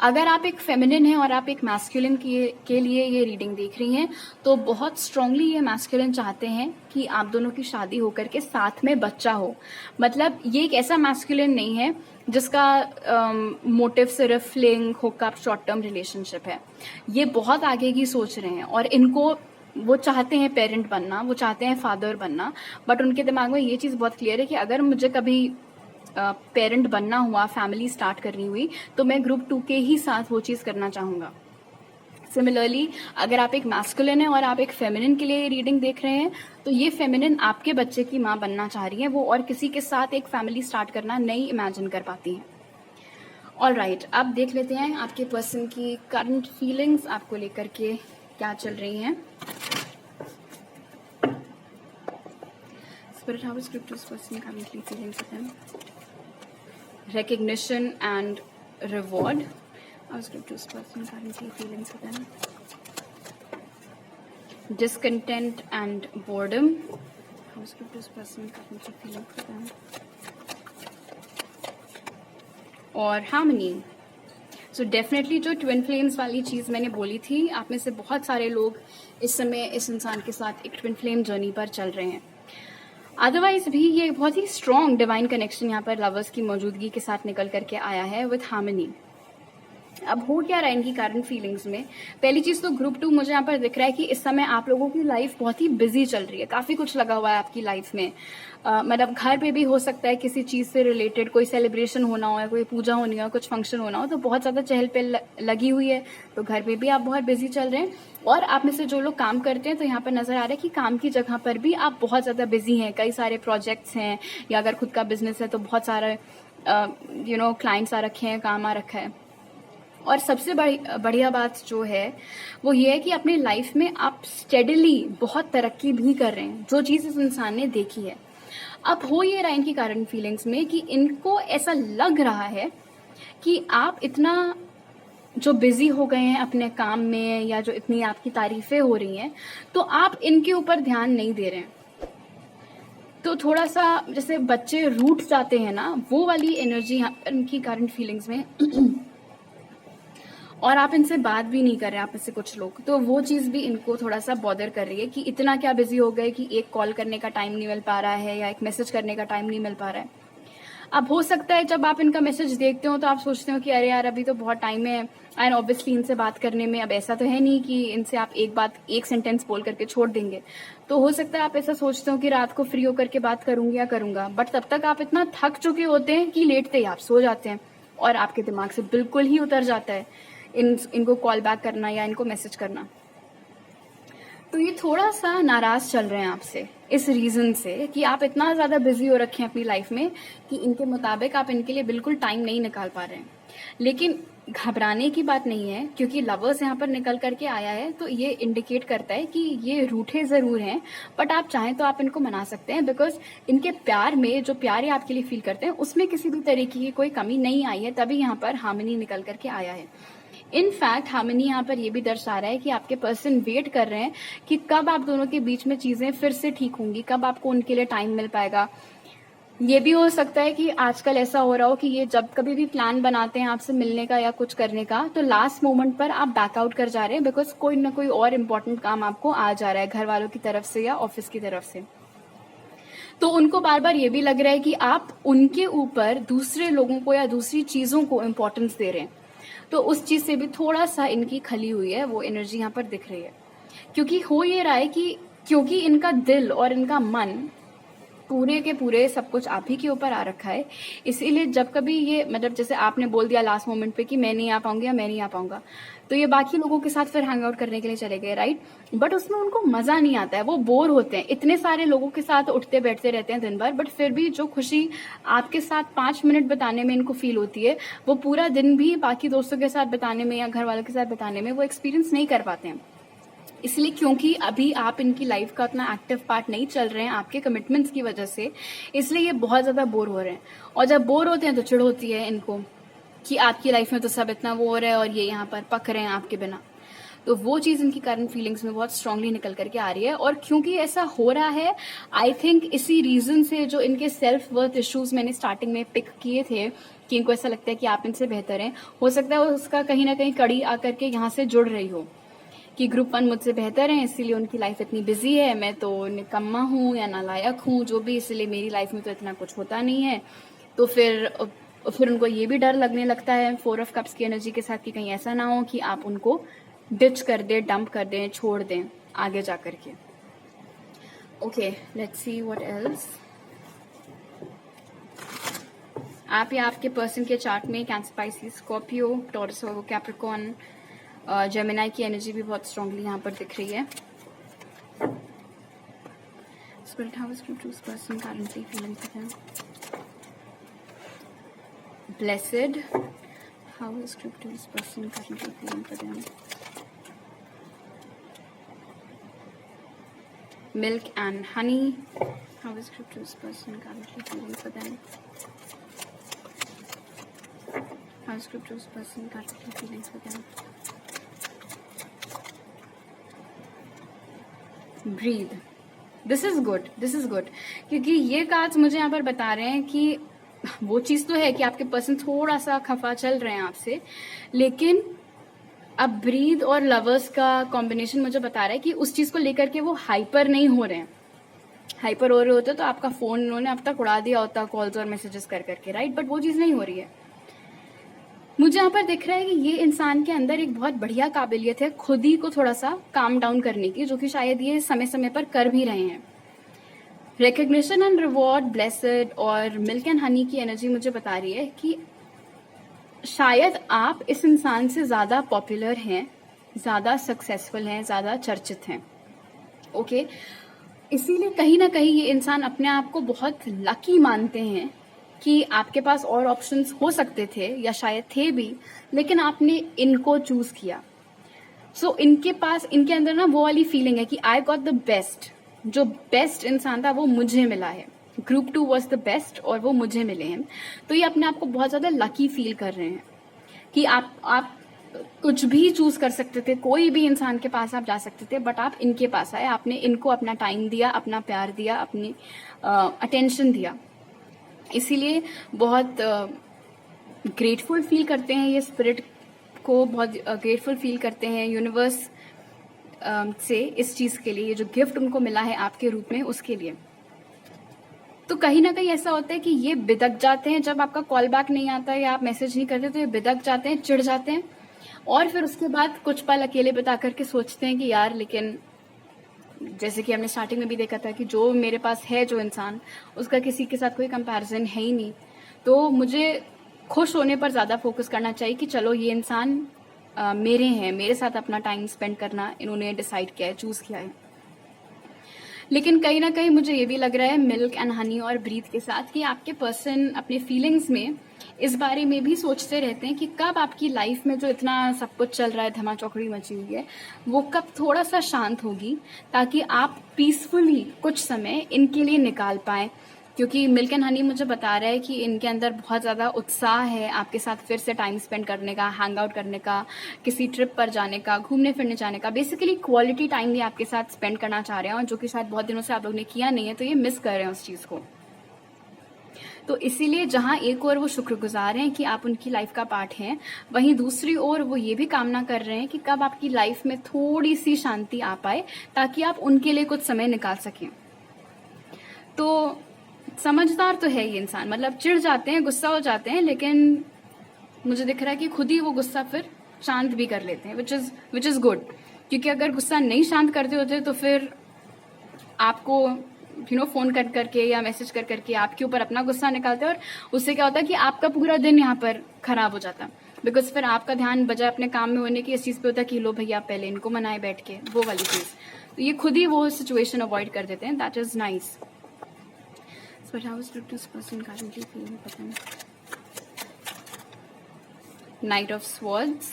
[SPEAKER 1] अगर आप एक फेमिनिन हैं और आप एक मैस्कुलिन के लिए ये रीडिंग देख रही हैं, तो बहुत स्ट्रांगली ये मैस्कुलिन चाहते हैं कि आप दोनों की शादी होकर के साथ में बच्चा हो। मतलब ये एक ऐसा मैस्कुलिन नहीं है जिसका मोटिव सिर्फ fling, hookup, short term relationship है। ये बहुत आगे की सोच रहे हैं, और इनको वो चाहते हैं पेरेंट बनना, वो चाहते हैं फादर बनना, बट उनके दिमाग में ये चीज़ बहुत क्लियर है कि अगर मुझे कभी पेरेंट बनना हुआ, फैमिली स्टार्ट करनी हुई, तो मैं ग्रुप 2 के ही साथ वो चीज़ करना चाहूँगा। सिमिलरली अगर आप एक मैस्कुलिन है और आप एक फेमिनिन के लिए रीडिंग देख रहे हैं, तो ये फेमिनिन आपके बच्चे की माँ बनना चाह रही है, वो और किसी के साथ एक फैमिली स्टार्ट करना नहीं इमेजिन कर पाती हैं। ऑल राइट, अब देख लेते हैं आपके पर्सन की करंट फीलिंग्स आपको लेकर के क्या चल रही हैं। Spirit, how is Crypto's person currently feeling for them? Recognition and reward. How is Crypto's person currently feeling for them? Discontent and boredom. How is Crypto's person currently feeling for them? और harmony. So definitely जो twin flames वाली चीज़ मैंने बोली थी, आप में से बहुत सारे लोग इस समय इस इंसान के साथ एक ट्विन फ्लेम जर्नी पर चल रहे हैं। अदरवाइज भी ये बहुत ही स्ट्रॉन्ग डिवाइन कनेक्शन यहाँ पर लवर्स की मौजूदगी के साथ निकल करके आया है विथ हार्मनी। अब हो क्या रहा है इनकी करंट फीलिंग्स में? पहली चीज तो ग्रुप 2 मुझे यहाँ पर दिख रहा है कि इस समय आप लोगों की लाइफ बहुत ही बिजी चल रही है, काफी कुछ लगा हुआ है आपकी लाइफ में। मतलब घर पे भी हो सकता है किसी चीज से रिलेटेड कोई सेलिब्रेशन होना हो या कोई पूजा होनी हो, कुछ फंक्शन होना हो, तो बहुत ज्यादा चहल पहल लगी हुई है, तो घर पे भी आप बहुत बिजी चल रहे हैं। और आप में से जो लोग काम करते हैं, तो यहाँ पर नजर आ रहा है कि काम की जगह पर भी आप बहुत ज्यादा बिजी हैं, कई सारे प्रोजेक्ट्स हैं, या अगर खुद का बिजनेस है तो बहुत सारे क्लाइंट्स आ रखे हैं, काम आ रखा है। और सबसे बढ़िया बात जो है वो ये है कि अपनी लाइफ में आप स्टेडली बहुत तरक्की भी कर रहे हैं, जो चीज़ इस इंसान ने देखी है। अब हो ये रहा है इनकी करंट फीलिंग्स में कि इनको ऐसा लग रहा है कि आप इतना जो बिजी हो गए हैं अपने काम में, या जो इतनी आपकी तारीफें हो रही हैं, तो आप इनके ऊपर ध्यान नहीं दे रहे हैं। तो थोड़ा सा जैसे बच्चे रूठ जाते हैं ना, वो वाली एनर्जी यहाँ पर इनकी करंट फीलिंग्स में और आप इनसे बात भी नहीं कर रहे आप में से कुछ लोग, तो वो चीज़ भी इनको थोड़ा सा बॉदर कर रही है कि इतना क्या बिजी हो गए कि एक कॉल करने का टाइम नहीं मिल पा रहा है, या एक मैसेज करने का टाइम नहीं मिल पा रहा है। अब हो सकता है जब आप इनका मैसेज देखते हो तो आप सोचते हो कि अरे यार अभी तो बहुत टाइम है, एंड ऑब्वियसली इनसे बात करने में अब ऐसा तो है नहीं कि इनसे आप एक सेंटेंस बोल करके छोड़ देंगे। तो हो सकता है आप ऐसा सोचते हो कि रात को फ्री होकर के बात करूंगी या करूंगा, बट तब तक आप इतना थक चुके होते हैं कि लेटते ही आप सो जाते हैं, और आपके दिमाग से बिल्कुल ही उतर जाता है इनको कॉल बैक करना या इनको मैसेज करना। तो ये थोड़ा सा नाराज चल रहे हैं आपसे इस रीजन से कि आप इतना ज्यादा बिजी हो रखे हैं अपनी लाइफ में कि इनके मुताबिक आप इनके लिए बिल्कुल टाइम नहीं निकाल पा रहे हैं। लेकिन घबराने की बात नहीं है, क्योंकि लवर्स यहाँ पर निकल करके आया है, तो ये इंडिकेट करता है कि ये रूठे जरूर हैं, बट आप चाहें तो आप इनको मना सकते हैं, बिकॉज इनके प्यार में जो प्यार ये आपके लिए फील करते हैं उसमें किसी भी तरीके की कोई कमी नहीं आई है, तभी यहाँ पर हार्मनी निकल करके आया है। इनफैक्ट हार्मनी यहाँ पर ये भी दर्शा रहा है कि आपके पर्सन वेट कर रहे हैं कि कब आप दोनों के बीच में चीजें फिर से ठीक होंगी, कब आपको उनके लिए टाइम मिल पाएगा। ये भी हो सकता है कि आजकल ऐसा हो रहा हो कि ये जब कभी भी प्लान बनाते हैं आपसे मिलने का या कुछ करने का, तो लास्ट मोमेंट पर आप बैकआउट कर जा रहे हैं, बिकॉज कोई ना कोई और इम्पोर्टेंट काम आपको आ जा रहा है घर वालों की तरफ से या ऑफिस की तरफ से। तो उनको बार बार ये भी लग रहा है कि आप उनके ऊपर दूसरे लोगों को या दूसरी चीजों को इम्पोर्टेंस दे रहे हैं, तो उस चीज से भी थोड़ा सा इनकी खली हुई है, वो एनर्जी यहाँ पर दिख रही है। क्योंकि हो ये रहा है कि क्योंकि इनका दिल और इनका मन पूरे के पूरे सब कुछ आप ही के ऊपर आ रखा है, इसीलिए जब कभी ये मतलब जैसे आपने बोल दिया लास्ट मोमेंट पे कि मैं नहीं आ पाऊंगी या मैं नहीं आ पाऊंगा, तो ये बाकी लोगों के साथ फिर हैंग आउट करने के लिए चले गए, राइट। बट उसमें उनको मजा नहीं आता है, वो बोर होते हैं, इतने सारे लोगों के साथ उठते बैठते रहते हैं दिन भर, बट फिर भी जो खुशी आपके साथ 5 मिनट बताने में इनको फील होती है, वो पूरा दिन भी बाकी दोस्तों के साथ बताने में या घर वालों के साथ बताने में वो एक्सपीरियंस नहीं कर पाते हैं। इसलिए क्योंकि अभी आप इनकी लाइफ का उतना एक्टिव पार्ट नहीं चल रहे हैं आपके कमिटमेंट्स की वजह से, इसलिए ये बहुत ज्यादा बोर हो रहे हैं। और जब बोर होते हैं तो चिढ़ होती है इनको कि आपकी लाइफ में तो सब इतना वो हो रहा है और ये यहाँ पर पक रहे हैं आपके बिना। तो वो चीज इनकी करंट फीलिंग्स में बहुत स्ट्रांगली निकल करके आ रही है। और क्योंकि ऐसा हो रहा है, आई थिंक इसी रीजन से जो इनके सेल्फ वर्थ इश्यूज मैंने स्टार्टिंग में पिक किए थे कि इनको ऐसा लगता है कि आप इनसे बेहतर हैं, हो सकता है उसका कहीं ना कहीं कड़ी आकर के यहाँ से जुड़ रही हो कि ग्रुप 1 मुझसे बेहतर है, इसीलिए उनकी लाइफ इतनी बिजी है, मैं तो निकम्मा हूँ या नालायक हूँ जो भी, इसलिए मेरी लाइफ में तो इतना कुछ होता नहीं है। तो फिर उनको ये भी डर लगने लगता है 4 ऑफ कप्स की एनर्जी के साथ कि कहीं ऐसा ना हो कि आप उनको डिच कर दें, डंप कर दें, छोड़ दें आगे जा करके। Okay, let's see what else. आप या आपके पर्सन के चार्ट में कैंसर, स्पाइसी, स्कॉर्पियो, टॉरस और कैप्रिकॉर्न, जेमिनाई की एनर्जी भी बहुत स्ट्रांगली यहाँ पर दिख रही है। Spirit, how is this person currently feeling for them? Blessed, how is this person currently feeling for them? Milk and honey, how is this person currently feeling for them? How is this person currently feeling for them? Breathe. This is good, this is good, क्योंकि ये cards मुझे यहाँ पर बता रहे हैं कि वो चीज तो है कि आपके पर्सन थोड़ा सा खफा चल रहे हैं आपसे, लेकिन अब ब्रीद और लवर्स का कॉम्बिनेशन मुझे बता रहा है कि उस चीज को लेकर के वो हाइपर नहीं हो रहे हैं। हाइपर हो रहे होते तो आपका फोन उन्होंने अब तक उड़ा दिया होता कॉल्स और मैसेजेस कर करके, राइट, बट वो चीज नहीं हो रही है। मुझे यहाँ पर दिख रहा है कि ये इंसान के अंदर एक बहुत बढ़िया काबिलियत है खुद ही को थोड़ा सा काम डाउन करने की, जो कि शायद ये समय समय पर कर भी रहे हैं। रिकग्निशन एंड रिवॉर्ड, ब्लेसड और मिल्क एंड हनी की एनर्जी मुझे बता रही है कि शायद आप इस इंसान से ज्यादा पॉपुलर हैं, ज्यादा सक्सेसफुल हैं, ज्यादा चर्चित हैं। ओके, इसीलिए कहीं ना कहीं ये इंसान अपने आप को बहुत लकी मानते हैं कि आपके पास और ऑप्शंस हो सकते थे या शायद थे भी, लेकिन आपने इनको चूज किया। सो इनके पास, इनके अंदर ना वो वाली फीलिंग है कि आई गॉट द बेस्ट, जो बेस्ट इंसान था वो मुझे मिला है। ग्रुप 2 वॉज द बेस्ट और वो मुझे मिले हैं। तो ये अपने आप को बहुत ज्यादा लकी फील कर रहे हैं कि आप कुछ भी चूज कर सकते थे, कोई भी इंसान के पास आप जा सकते थे, बट आप इनके पास आए, आपने इनको अपना टाइम दिया, अपना प्यार दिया, अपनी अटेंशन दिया। इसीलिए बहुत ग्रेटफुल फील करते हैं ये स्पिरिट को, बहुत ग्रेटफुल फील करते हैं यूनिवर्स से इस चीज के लिए, ये जो गिफ्ट उनको मिला है आपके रूप में उसके लिए। तो कहीं ना कहीं ऐसा होता है कि ये बिदक जाते हैं जब आपका कॉल बैक नहीं आता है या आप मैसेज नहीं करते, तो ये बिदक जाते हैं, चिढ़ जाते हैं, और फिर उसके बाद कुछ पल अकेले बिता करके सोचते हैं कि यार, लेकिन जैसे कि हमने स्टार्टिंग में भी देखा था कि जो मेरे पास है जो इंसान, उसका किसी के साथ कोई कंपैरिजन है ही नहीं, तो मुझे खुश होने पर ज्यादा फोकस करना चाहिए कि चलो ये इंसान मेरे हैं, मेरे साथ अपना टाइम स्पेंड करना इन्होंने डिसाइड किया है, चूज किया है। लेकिन कहीं ना कहीं मुझे ये भी लग रहा है मिल्क एंड हनी और ब्रीथ के साथ कि आपके पर्सन अपने फीलिंग्स में इस बारे में भी सोचते रहते हैं कि कब आपकी लाइफ में जो इतना सब कुछ चल रहा है, धमा चौकड़ी मची हुई है, वो कब थोड़ा सा शांत होगी, ताकि आप पीसफुली कुछ समय इनके लिए निकाल पाए। क्योंकि मिल्क एंड हनी मुझे बता रहा है कि इनके अंदर बहुत ज़्यादा उत्साह है आपके साथ फिर से टाइम स्पेंड करने का, हैंग आउट करने का, किसी ट्रिप पर जाने का, घूमने फिरने जाने का, बेसिकली क्वालिटी टाइम भी आपके साथ स्पेंड करना चाह रहे हैं, और जो कि शायद बहुत दिनों से आप लोग ने किया नहीं है, तो ये मिस कर रहे हैं उस चीज़ को। तो इसीलिए जहां एक ओर वो शुक्रगुजार हैं कि आप उनकी लाइफ का पार्ट हैं, वहीं दूसरी ओर वो ये भी कामना कर रहे हैं कि कब आपकी लाइफ में थोड़ी सी शांति आ पाए, ताकि आप उनके लिए कुछ समय निकाल सकें। तो समझदार तो है ये इंसान, मतलब चिढ़ जाते हैं, गुस्सा हो जाते हैं, लेकिन मुझे दिख रहा है कि खुद ही वो गुस्सा फिर शांत भी कर लेते हैं, विच इज गुड। क्योंकि अगर गुस्सा नहीं शांत करते होते तो फिर आपको फोन कर करके या मैसेज कर करके आपके ऊपर अपना गुस्सा निकालते हैं, और उससे क्या होता है कि आपका पूरा दिन यहाँ पर खराब हो जाता है, बिकॉज फिर आपका ध्यान बजाय अपने काम में होने की इस चीज पे होता है कि लो भैया पहले इनको मनाए बैठ के, वो वाली चीज। तो ये खुद ही वो सिचुएशन अवॉइड कर देते हैं, that is nice. But how is this person currently feeling for them? Knight of Swords,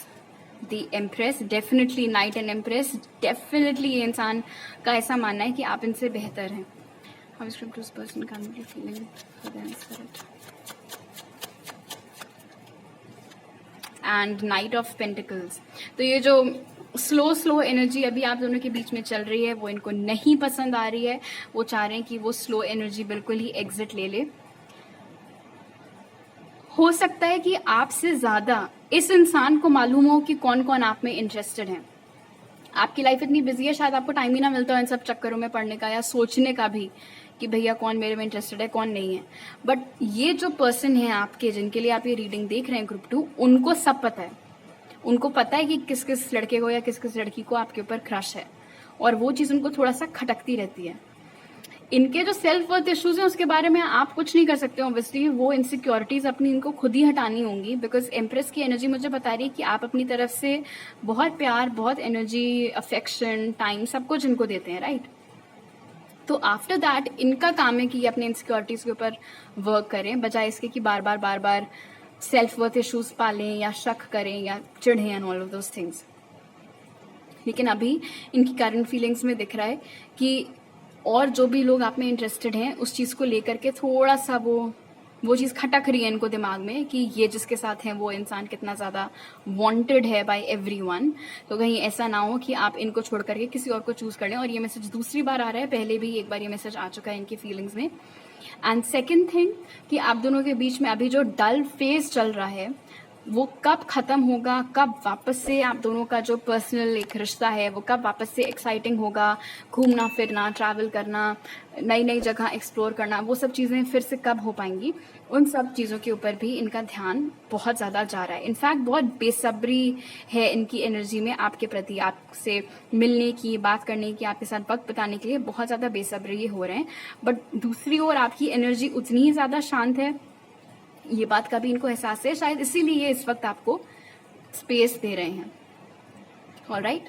[SPEAKER 1] the Empress, definitely Knight and Empress, definitely ये इंसान का ऐसा मानना है कि आप इनसे बेहतर हैं। How is this person currently feeling for them, Spirit? And Knight of Pentacles, तो ये जो स्लो एनर्जी अभी आप दोनों के बीच में चल रही है वो इनको नहीं पसंद आ रही है। वो चाह रहे हैं कि वो स्लो एनर्जी बिल्कुल ही एग्जिट ले ले। हो सकता है कि आपसे ज्यादा इस इंसान को मालूम हो कि कौन कौन आप में इंटरेस्टेड है। आपकी लाइफ इतनी बिजी है, शायद आपको टाइम ही ना मिलता हो इन सब चक्करों में पढ़ने का या सोचने का भी कि भैया कौन मेरे में इंटरेस्टेड है, कौन नहीं है। बट ये जो पर्सन है आपके, जिनके लिए आप ये रीडिंग देख रहे हैं ग्रुप 2, उनको सब पता है। उनको पता है कि किस किस लड़के को या किस किस लड़की को आपके ऊपर क्रश है, और वो चीज़ उनको थोड़ा सा खटकती रहती है। इनके जो सेल्फ वर्थ इश्यूज हैं उसके बारे में आप कुछ नहीं कर सकते ऑब्वियसली, वो इनसिक्योरिटीज अपनी इनको खुद ही हटानी होंगी, बिकॉज एम्प्रेस की एनर्जी मुझे बता रही है कि आप अपनी तरफ से बहुत प्यार, बहुत एनर्जी, अफेक्शन, टाइम, सब कुछ इनको देते हैं, राइट? तो आफ्टर दैट इनका काम है कि ये अपने इनसिक्योरिटीज के ऊपर वर्क करें, बजाय इसके कि बार बार सेल्फ वर्थ इश्यूज पालें या शक करें या चिढ़ें and all of those things. लेकिन अभी इनकी करंट फीलिंग्स में दिख रहा है कि और जो भी लोग आप में इंटरेस्टेड हैं उस चीज़ को लेकर के थोड़ा सा वो चीज़ खटक रही है इनको दिमाग में कि ये जिसके साथ है वो इंसान कितना ज़्यादा वांटेड है बाय एवरीवन। तो कहीं ऐसा ना हो कि आप इनको छोड़ करके किसी और को चूज कर लें। और ये मैसेज दूसरी बार आ रहा है, पहले भी एक बार ये मैसेज आ चुका है इनकी फीलिंग्स में। एंड सेकेंड थिंग कि आप दोनों के बीच में अभी जो डल फेज चल रहा है वो कब खत्म होगा, कब वापस से आप दोनों का जो पर्सनल एक रिश्ता है वो कब वापस से एक्साइटिंग होगा, घूमना फिरना, ट्रैवल करना, नई नई जगह एक्सप्लोर करना, वो सब चीज़ें फिर से कब हो पाएंगी, उन सब चीज़ों के ऊपर भी इनका ध्यान बहुत ज़्यादा जा रहा है। इनफैक्ट बहुत बेसब्री है इनकी एनर्जी में आपके प्रति, आपसे मिलने की, बात करने की, आपके साथ वक्त बिताने के लिए बहुत ज़्यादा बेसब्री हो रहे हैं। बट दूसरी ओर आपकी एनर्जी उतनी ही ज़्यादा शांत है, ये बात का भी इनको एहसास है, शायद इसीलिए ये इस वक्त आपको स्पेस दे रहे हैं। ऑलराइट,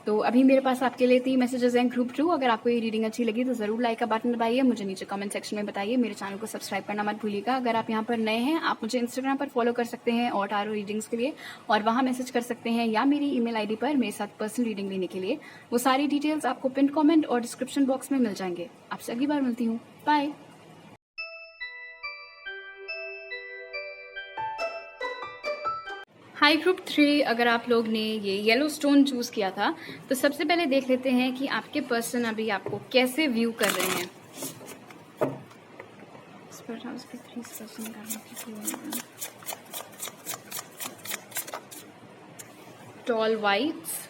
[SPEAKER 1] तो अभी मेरे पास आपके लिए 3 मैसेजेस हैं ग्रुप 2। अगर आपको ये रीडिंग अच्छी लगी तो जरूर लाइक का बटन दबाइए, मुझे नीचे कमेंट सेक्शन में बताइए, मेरे चैनल को सब्सक्राइब करना मत भूलिएगा। अगर आप यहाँ पर नए हैं आप मुझे इंस्टाग्राम पर फॉलो कर सकते हैं और टारो रीडिंग्स के लिए, और वहाँ मैसेज कर सकते हैं, या मेरी ईमेल आईडी पर मेरे साथ पर्सनल रीडिंग लेने के लिए। वो सारी डिटेल्स आपको पिन कॉमेंट और डिस्क्रिप्शन बॉक्स में मिल जाएंगे। आपसे अगली बार मिलती हूँ, बाय। हाई ग्रुप 3, अगर आप लोग ने ये येलो स्टोन चूज किया था तो सबसे पहले देख लेते हैं कि आपके पर्सन अभी आपको कैसे व्यू कर रहे हैं। टॉल वाइट्स,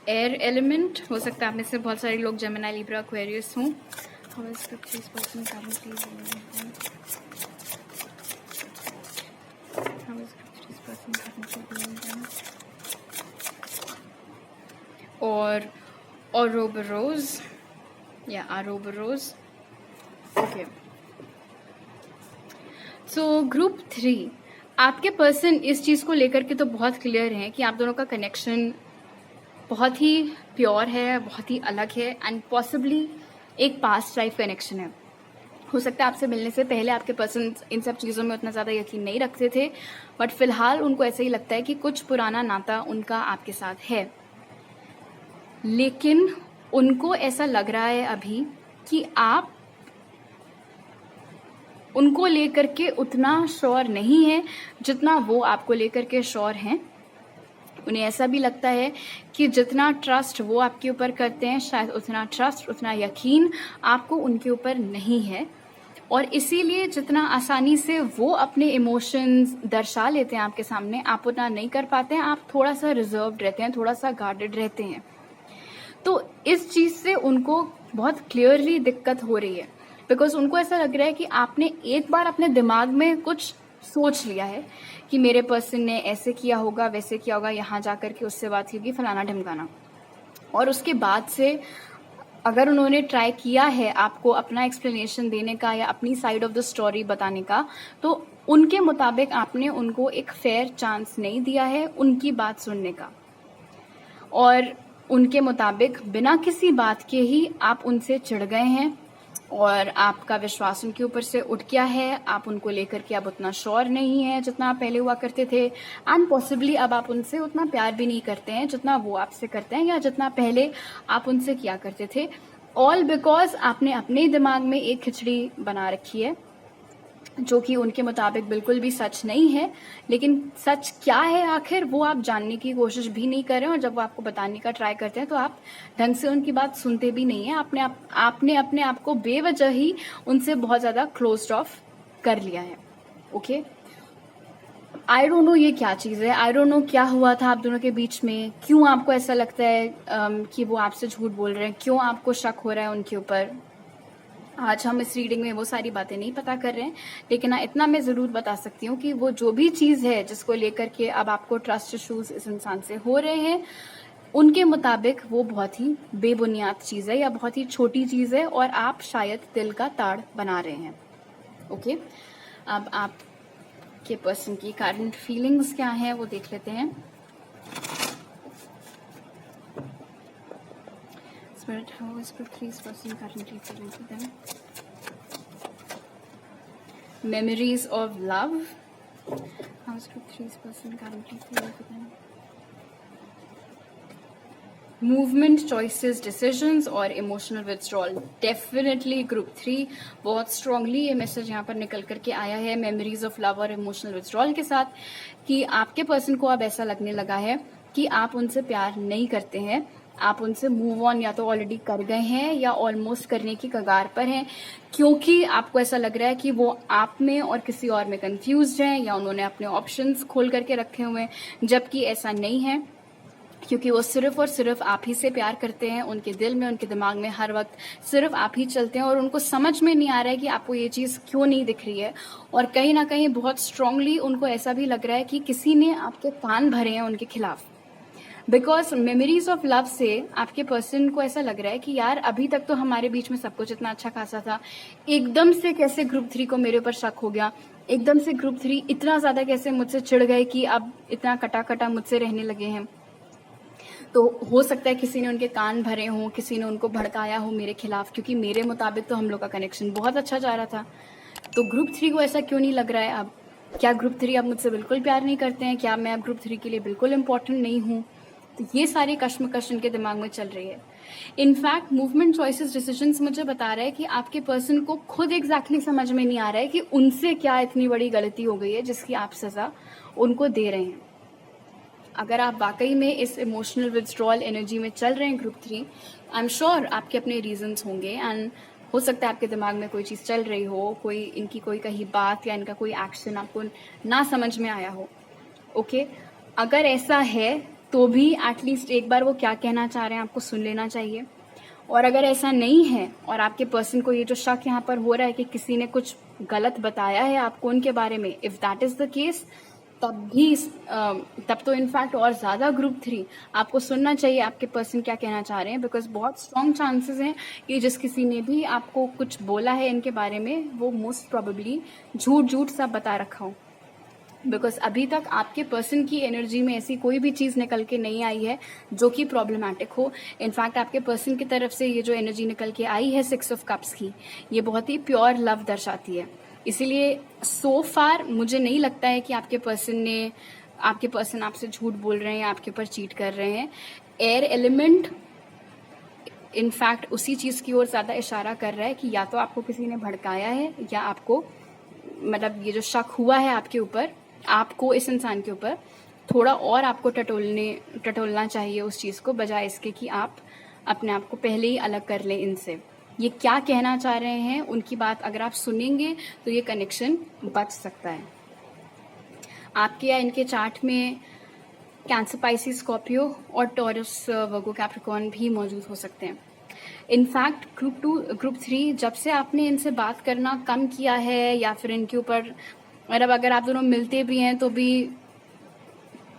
[SPEAKER 1] एयर एलिमेंट, हो सकता है आप में से बहुत सारे लोग जेमिनी, लिब्रा, एक्वेरियस हों। और ओरोबरोज या आरोबरोज। ओके, सो ग्रुप 3, आपके पर्सन इस चीज को लेकर के तो बहुत क्लियर है कि आप दोनों का कनेक्शन बहुत ही प्योर है, बहुत ही अलग है, एंड पॉसिबली एक पास्ट लाइफ कनेक्शन है। हो सकता है आपसे मिलने से पहले आपके पर्सन इन सब चीज़ों में उतना ज़्यादा यकीन नहीं रखते थे, बट फिलहाल उनको ऐसा ही लगता है कि कुछ पुराना नाता उनका आपके साथ है। लेकिन उनको ऐसा लग रहा है अभी कि आप उनको लेकर के उतना श्योर नहीं है जितना वो आपको लेकर के श्योर हैं। उन्हें ऐसा भी लगता है कि जितना ट्रस्ट वो आपके ऊपर करते हैं, शायद उतना ट्रस्ट, उतना यकीन आपको उनके ऊपर नहीं है। और इसीलिए जितना आसानी से वो अपने इमोशंस दर्शा लेते हैं आपके सामने, आप उतना नहीं कर पाते हैं। आप थोड़ा सा रिजर्व्ड रहते हैं, थोड़ा सा गार्डेड रहते हैं। तो इस चीज़ से उनको बहुत क्लियरली दिक्कत हो रही है, बिकॉज उनको ऐसा लग रहा है कि आपने एक बार अपने दिमाग में कुछ सोच लिया है कि मेरे पर्सन ने ऐसे किया होगा, वैसे किया होगा, यहाँ जा कर के उससे बात होगी, फलाना ढमकाना। और उसके बाद से अगर उन्होंने ट्राई किया है आपको अपना एक्सप्लेनेशन देने का या अपनी साइड ऑफ द स्टोरी बताने का, तो उनके मुताबिक आपने उनको एक फेयर चांस नहीं दिया है उनकी बात सुनने का। और उनके मुताबिक बिना किसी बात के ही आप उनसे चिढ़ गए हैं और आपका विश्वास उनके ऊपर से उठ गया है। आप उनको लेकर के अब उतना श्योर नहीं है जितना आप पहले हुआ करते थे, एंड पॉसिबली अब आप उनसे उतना प्यार भी नहीं करते हैं जितना वो आपसे करते हैं या जितना पहले आप उनसे किया करते थे। ऑल बिकॉज आपने अपने दिमाग में एक खिचड़ी बना रखी है जो कि उनके मुताबिक बिल्कुल भी सच नहीं है। लेकिन सच क्या है आखिर वो आप जानने की कोशिश भी नहीं कर रहे हैं, और जब वो आपको बताने का ट्राई करते हैं तो आप ढंग से उनकी बात सुनते भी नहीं है। आपने अपने आप को बेवजह ही उनसे बहुत ज़्यादा क्लोज्ड ऑफ कर लिया है। ओके, आई डोंट नो ये क्या चीज़ है, आई डोंट नो क्या हुआ था आप दोनों के बीच में, क्यों आपको ऐसा लगता है कि वो आपसे झूठ बोल रहे हैं, क्यों आपको शक हो रहा है उनके ऊपर। आज हम इस रीडिंग में वो सारी बातें नहीं पता कर रहे हैं, लेकिन हाँ इतना मैं ज़रूर बता सकती हूँ कि वो जो भी चीज़ है जिसको लेकर के अब आपको ट्रस्ट इश्यूज इस इंसान से हो रहे हैं, उनके मुताबिक वो बहुत ही बेबुनियाद चीज़ है या बहुत ही छोटी चीज़ है, और आप शायद दिल का ताड़ बना रहे हैं। ओके, अब आपके पर्सन की करंट फीलिंग्स क्या है वो देख लेते हैं। Spirit, how is Prithvi's person currently feeling to them? Memories of love. How is Prithvi's person currently feeling to them? Movement, choices, decisions और emotional withdrawal. Definitely group 3 बहुत strongly ये मैसेज यहाँ पर निकल करके आया है memories of love और emotional withdrawal के साथ, कि आपके पर्सन को अब ऐसा लगने लगा है कि आप उनसे प्यार नहीं करते हैं, आप उनसे मूव ऑन या तो ऑलरेडी कर गए हैं या ऑलमोस्ट करने की कगार पर हैं, क्योंकि आपको ऐसा लग रहा है कि वो आप में और किसी और में कंफ्यूज्ड हैं या उन्होंने अपने ऑप्शंस खोल करके रखे हुए हैं, जबकि ऐसा नहीं है, क्योंकि वो सिर्फ और सिर्फ आप ही से प्यार करते हैं। उनके दिल में, उनके दिमाग में हर वक्त सिर्फ आप ही चलते हैं, और उनको समझ में नहीं आ रहा है कि आपको ये चीज़ क्यों नहीं दिख रही है, और कहीं ना कहीं बहुत स्ट्रांगली उनको ऐसा भी लग रहा है कि किसी ने आपके कान भरे हैं उनके खिलाफ। बिकॉज मेमोरीज ऑफ लव से आपके पर्सन को ऐसा लग रहा है कि यार अभी तक तो हमारे बीच में सब कुछ इतना अच्छा खासा था, एकदम से कैसे ग्रुप 3 को मेरे ऊपर शक हो गया, एकदम से ग्रुप 3 इतना ज्यादा कैसे मुझसे चिढ़ गए कि अब इतना कटा कटा मुझसे रहने लगे हैं। तो हो सकता है किसी ने उनके कान भरे हों, किसी ने उनको भड़काया हो मेरे खिलाफ, क्योंकि मेरे मुताबिक तो हम लोग का कनेक्शन बहुत अच्छा जा रहा था। तो ग्रुप 3 को ऐसा क्यों नहीं लग रहा है अब? क्या ग्रुप 3 अब मुझसे बिल्कुल प्यार नहीं करते हैं? क्या मैं अब ग्रुप 3 के लिए बिल्कुल इंपॉर्टेंट नहीं हूँ? तो ये सारी कश्मकश उनके दिमाग में चल रही है। इनफैक्ट मूवमेंट, चॉइसेस, डिसीजंस मुझे बता रहा है कि आपके पर्सन को खुद एग्जैक्टली समझ में नहीं आ रहा है कि उनसे क्या इतनी बड़ी गलती हो गई है जिसकी आप सजा उनको दे रहे हैं। अगर आप वाकई में इस इमोशनल विथड्रॉल एनर्जी में चल रहे हैं ग्रुप 3, आई एम श्योर आपके अपने रीजंस होंगे, एंड हो सकता है आपके दिमाग में कोई चीज़ चल रही हो, कोई इनकी कोई कही बात या इनका कोई एक्शन आपको ना समझ में आया हो। ओके, अगर ऐसा है तो भी एटलीस्ट एक बार वो क्या कहना चाह रहे हैं आपको सुन लेना चाहिए। और अगर ऐसा नहीं है और आपके पर्सन को ये जो शक यहाँ पर हो रहा है कि किसी ने कुछ गलत बताया है आपको उनके बारे में, if that is the case, तब तो इनफैक्ट और ज़्यादा ग्रुप 3 आपको सुनना चाहिए आपके पर्सन क्या कहना चाह रहे हैं, बिकॉज बहुत स्ट्रॉन्ग चांसेस हैं कि जिस किसी ने भी आपको कुछ बोला है इनके बारे में वो मोस्ट प्रोबेबली झूठ सा बता रखा हो। बिकॉज अभी तक आपके पर्सन की एनर्जी में ऐसी कोई भी चीज़ निकल के नहीं आई है जो कि प्रॉब्लमैटिक हो। इनफैक्ट आपके पर्सन की तरफ से ये जो एनर्जी निकल के आई है 6 ऑफ कप्स की, ये बहुत ही प्योर लव दर्शाती है। इसीलिए सो फार मुझे नहीं लगता है कि आपके पर्सन आपसे झूठ बोल रहे हैं या आपके ऊपर चीट कर रहे हैं। एयर एलिमेंट इनफैक्ट उसी चीज़ की ओर ज़्यादा इशारा कर रहा है कि या तो आपको किसी ने भड़काया है या आपको मतलब ये जो शक हुआ है आपके ऊपर, आपको इस इंसान के ऊपर थोड़ा और आपको टटोलना चाहिए उस चीज़ को, बजाय इसके कि आप अपने आप को पहले ही अलग कर लें इनसे। ये क्या कहना चाह रहे हैं उनकी बात अगर आप सुनेंगे तो ये कनेक्शन बच सकता है। आपके या इनके चार्ट में कैंसर, पाइसिस, स्कॉर्पियो और टॉरस, वर्गो, कैप्रिकॉर्न भी मौजूद हो सकते हैं। इनफैक्ट ग्रुप 3 जब से आपने इनसे बात करना कम किया है या फिर इनके ऊपर मतलब अगर आप दोनों मिलते भी हैं तो भी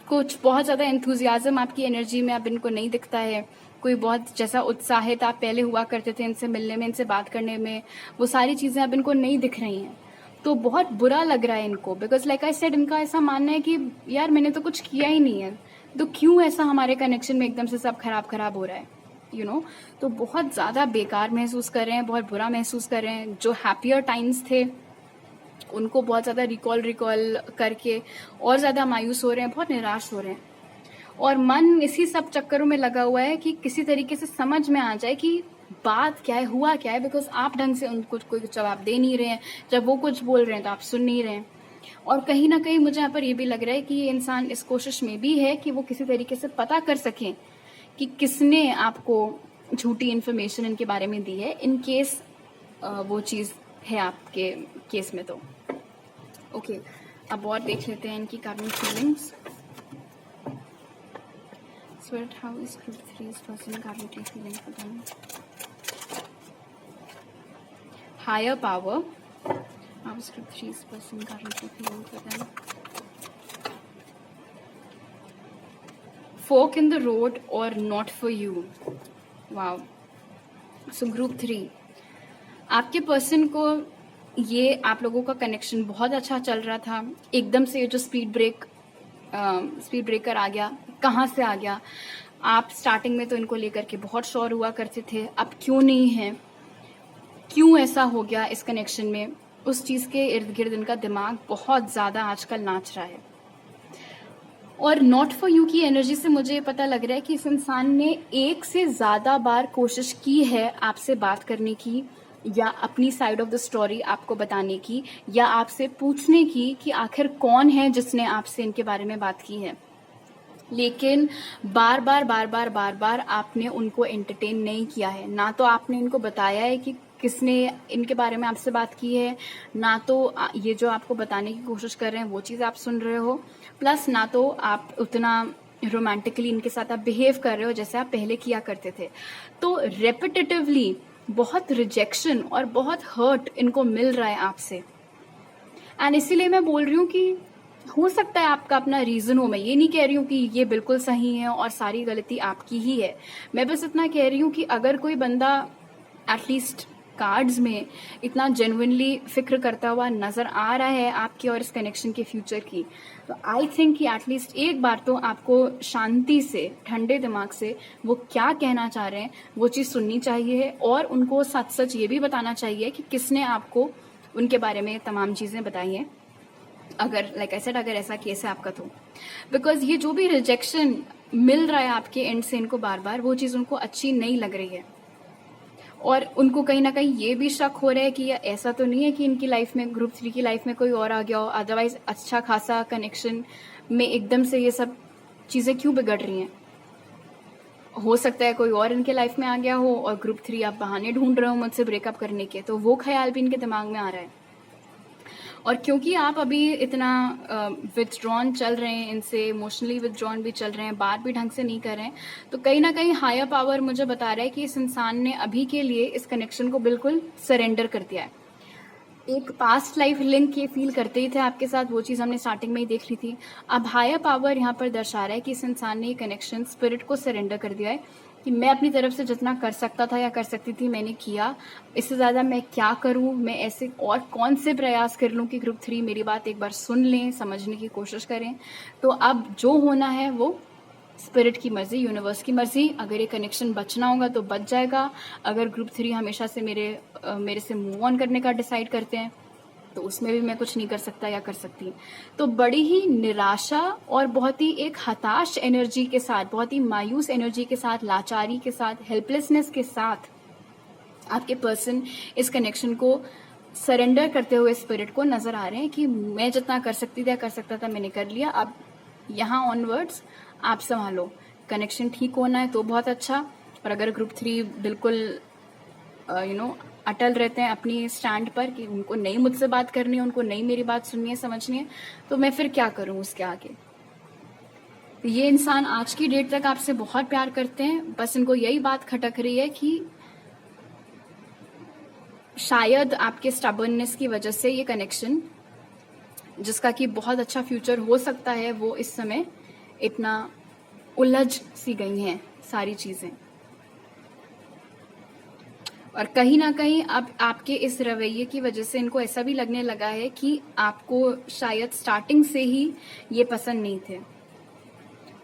[SPEAKER 1] कुछ बहुत ज़्यादा एंथुजियाज्म आपकी एनर्जी में अब इनको नहीं दिखता है। कोई बहुत जैसा उत्साहित आप पहले हुआ करते थे इनसे मिलने में, इनसे बात करने में, वो सारी चीज़ें अब इनको नहीं दिख रही हैं। तो बहुत बुरा लग रहा है इनको, बिकॉज लाइक आई सेड इनका ऐसा मानना है कि यार मैंने तो कुछ किया ही नहीं है, तो क्यों ऐसा हमारे कनेक्शन में एकदम से सब खराब हो रहा है, यू नो। तो बहुत ज़्यादा बेकार महसूस कर रहे हैं, बहुत बुरा महसूस कर रहे हैं। जो हैप्पियर टाइम्स थे उनको बहुत ज़्यादा रिकॉल करके और ज़्यादा मायूस हो रहे हैं, बहुत निराश हो रहे हैं। और मन इसी सब चक्करों में लगा हुआ है कि किसी तरीके से समझ में आ जाए कि बात क्या है, हुआ क्या है, बिकॉज आप ढंग से उनको कोई जवाब दे नहीं रहे हैं। जब वो कुछ बोल रहे हैं तो आप सुन नहीं रहे हैं। और कहीं ना कहीं मुझे यहाँ पर ये भी लग रहा है कि ये इंसान इस कोशिश में भी है कि वो किसी तरीके से पता कर सकें कि किसने आपको झूठी इन्फॉर्मेशन इनके बारे में दी है, इन केस वो चीज़ है आपके केस में। तो ओके, अब और देख लेते हैं इनकी current feelings. Spirit, how is group 3's person currently feeling for them? Higher power. How is group 3's person currently feeling for them? Fork in the road or not for you. Wow. So group 3. आपके person को ये आप लोगों का connection बहुत अच्छा चल रहा था, एकदम से ये जो स्पीड ब्रेकर आ गया, कहाँ से आ गया? आप स्टार्टिंग में तो इनको लेकर के बहुत श्योर हुआ करते थे, अब क्यों नहीं है? क्यों ऐसा हो गया इस कनेक्शन में? उस चीज़ के इर्द गिर्द इनका दिमाग बहुत ज़्यादा आजकल नाच रहा है। और नॉट फॉर यू की एनर्जी से मुझे ये पता लग रहा है कि इस इंसान ने एक से ज़्यादा बार कोशिश की है आपसे बात करने की, या अपनी साइड ऑफ द स्टोरी आपको बताने की, या आपसे पूछने की कि आखिर कौन है जिसने आपसे इनके बारे में बात की है। लेकिन बार बार आपने उनको एंटरटेन नहीं किया है। ना तो आपने इनको बताया है कि किसने इनके बारे में आपसे बात की है, ना तो ये जो आपको बताने की कोशिश कर रहे हैं वो चीज़ आप सुन रहे हो, प्लस ना तो आप उतना रोमांटिकली इनके साथ आप बिहेव कर रहे हो जैसे आप पहले किया करते थे। तो रेपिटेटिवली बहुत रिजेक्शन और बहुत हर्ट इनको मिल रहा है आपसे। एंड इसीलिए मैं बोल रही हूँ कि हो सकता है आपका अपना रीज़न हो। मैं ये नहीं कह रही हूँ कि ये बिल्कुल सही है और सारी गलती आपकी ही है। मैं बस इतना कह रही हूँ कि अगर कोई बंदा एटलीस्ट कार्ड्स में इतना जेन्युइनली फिक्र करता हुआ नजर आ रहा है आपकी और इस कनेक्शन के फ्यूचर की, तो आई थिंक कि एटलीस्ट एक बार तो आपको शांति से, ठंडे दिमाग से वो क्या कहना चाह रहे हैं वो चीज़ सुननी चाहिए, और उनको सच सच ये भी बताना चाहिए कि किसने आपको उनके बारे में तमाम चीज़ें बताई हैं, अगर लाइक आई सेड अगर ऐसा केस है आपका तो। बिकॉज ये जो भी रिजेक्शन मिल रहा है आपके एंड से इनको बार बार, वो चीज़ उनको अच्छी नहीं लग रही है, और उनको कहीं ना कहीं ये भी शक हो रहा है कि ऐसा तो नहीं है कि इनकी लाइफ में, ग्रुप 3 की लाइफ में कोई और आ गया हो, अदरवाइज अच्छा खासा कनेक्शन में एकदम से ये सब चीज़ें क्यों बिगड़ रही हैं। हो सकता है कोई और इनके लाइफ में आ गया हो और ग्रुप 3 आप बहाने ढूंढ रहे हो मुझसे ब्रेकअप करने के, तो वो ख्याल भी इनके दिमाग में आ रहा है। और क्योंकि आप अभी इतना विथड्रॉन चल रहे हैं इनसे, इमोशनली विथड्रॉन भी चल रहे हैं, बात भी ढंग से नहीं कर रहे हैं, तो कहीं ना कहीं हायर पावर मुझे बता रहा है कि इस इंसान ने अभी के लिए इस कनेक्शन को बिल्कुल सरेंडर कर दिया है। एक पास्ट लाइफ लिंक ये फील करते ही थे आपके साथ, वो चीज़ हमने स्टार्टिंग में ही देख ली थी। अब हायर पावर यहाँ पर दर्शा रहा है कि इस इंसान ने ये कनेक्शन स्पिरिट को सरेंडर कर दिया है कि मैं अपनी तरफ से जितना कर सकता था या कर सकती थी मैंने किया, इससे ज़्यादा मैं क्या करूँ, मैं ऐसे और कौन से प्रयास कर लूँ कि ग्रुप 3 मेरी बात एक बार सुन लें, समझने की कोशिश करें। तो अब जो होना है वो स्पिरिट की मर्जी, यूनिवर्स की मर्जी। अगर ये कनेक्शन बचना होगा तो बच जाएगा, अगर ग्रुप 3 हमेशा से मेरे से मूव ऑन करने का डिसाइड करते हैं तो उसमें भी मैं कुछ नहीं कर सकता या कर सकती। तो बड़ी ही निराशा और बहुत ही एक हताश एनर्जी के साथ, बहुत ही मायूस एनर्जी के साथ, लाचारी के साथ, हेल्पलेसनेस के साथ आपके पर्सन इस कनेक्शन को सरेंडर करते हुए स्पिरिट को नजर आ रहे हैं कि मैं जितना कर सकती थी या कर सकता था मैंने कर लिया, अब यहाँ ऑनवर्ड्स आप संभालो। कनेक्शन ठीक होना है तो बहुत अच्छा, और अगर ग्रुप 3 बिल्कुल अटल रहते हैं अपनी स्टैंड पर कि उनको नहीं मुझसे बात करनी है, उनको नहीं मेरी बात सुननी है, समझनी है, तो मैं फिर क्या करूं उसके आगे। तो ये इंसान आज की डेट तक आपसे बहुत प्यार करते हैं, बस इनको यही बात खटक रही है कि शायद आपके स्टबर्ननेस की वजह से ये कनेक्शन, जिसका कि बहुत अच्छा फ्यूचर हो सकता है, वो इस समय इतना उलझ सी गई हैं सारी चीजें। और कहीं ना कहीं अब आपके इस रवैये की वजह से इनको ऐसा भी लगने लगा है कि आपको शायद स्टार्टिंग से ही ये पसंद नहीं थे,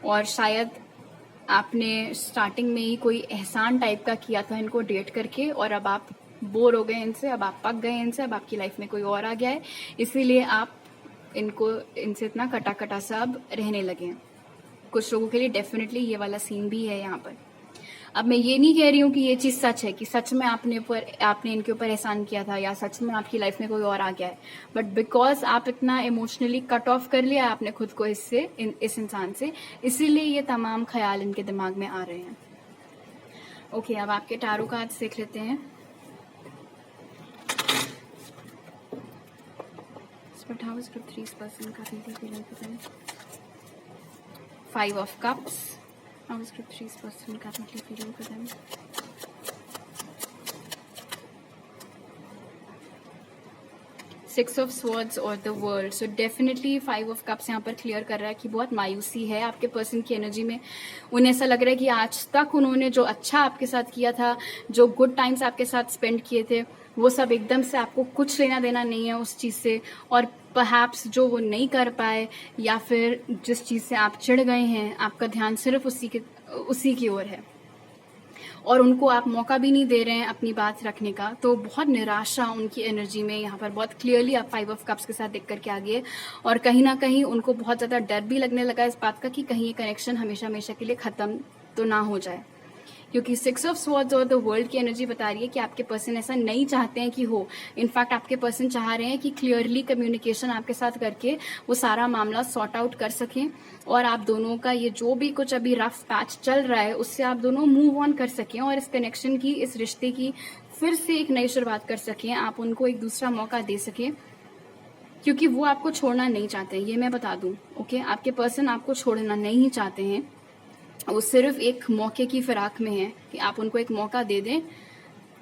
[SPEAKER 1] और शायद आपने स्टार्टिंग में ही कोई एहसान टाइप का किया था इनको डेट करके, और अब आप बोर हो गए इनसे, अब आप पक गए इनसे, अब आपकी लाइफ में कोई और आ गया है, इसीलिए आप इनसे इतना कटा कटा सा अब रहने लगे हैं। कुछ लोगों के लिए डेफिनेटली ये वाला सीन भी है यहाँ पर। अब मैं ये नहीं कह रही हूँ कि ये चीज़ सच है कि सच में आपने इनके ऊपर एहसान किया था या सच में आपकी लाइफ में कोई और आ गया है, बट बिकॉज आप इतना इमोशनली कट ऑफ कर लिया आपने खुद को इस इंसान से, इसीलिए ये तमाम ख्याल इनके दिमाग में आ रहे हैं। ओके, अब आपके टारो कार्ड्स देख लेते हैं। But how How is group 3's person currently feeling for them? 5 of Cups. How is group 3's person currently feeling for them? Six of Swords और the world. So definitely 5 of cups यहाँ पर clear कर रहा है कि बहुत मायूसी है आपके पर्सन की एनर्जी में. उन्हें ऐसा लग रहा है कि आज तक उन्होंने जो अच्छा आपके साथ किया था, जो गुड टाइम्स आपके साथ स्पेंड किए थे, वो सब एकदम से आपको कुछ लेना देना नहीं है उस चीज़ से. और परहैप्स जो वो नहीं कर पाए या फिर जिस चीज़ से आप चिढ़ गए हैं, आपका ध्यान सिर्फ उसी की ओर है और उनको आप मौका भी नहीं दे रहे हैं अपनी बात रखने का. तो बहुत निराशा उनकी एनर्जी में यहाँ पर बहुत क्लियरली आप 5 ऑफ कप्स के साथ देख करके आ गए. और कहीं ना कहीं उनको बहुत ज़्यादा डर भी लगने लगा इस बात का कि कहीं ये कनेक्शन हमेशा हमेशा के लिए ख़त्म तो ना हो जाए, क्योंकि 6 ऑफ स्वॉर्ड्स और द वर्ल्ड की एनर्जी बता रही है कि आपके पर्सन ऐसा नहीं चाहते हैं कि हो. इनफैक्ट आपके पर्सन चाह रहे हैं कि क्लियरली कम्युनिकेशन आपके साथ करके वो सारा मामला सॉर्ट आउट कर सकें और आप दोनों का ये जो भी कुछ अभी रफ पैच चल रहा है उससे आप दोनों मूव ऑन कर सकें और इस कनेक्शन की, इस रिश्ते की फिर से एक नई शुरुआत कर सकें. आप उनको एक दूसरा मौका दे सकें क्योंकि वो आपको छोड़ना नहीं चाहते हैं, ये मैं बता दूं. ओके, आपके पर्सन आपको छोड़ना नहीं चाहते हैं. वो सिर्फ एक मौके की फिराक में है कि आप उनको एक मौका दे दें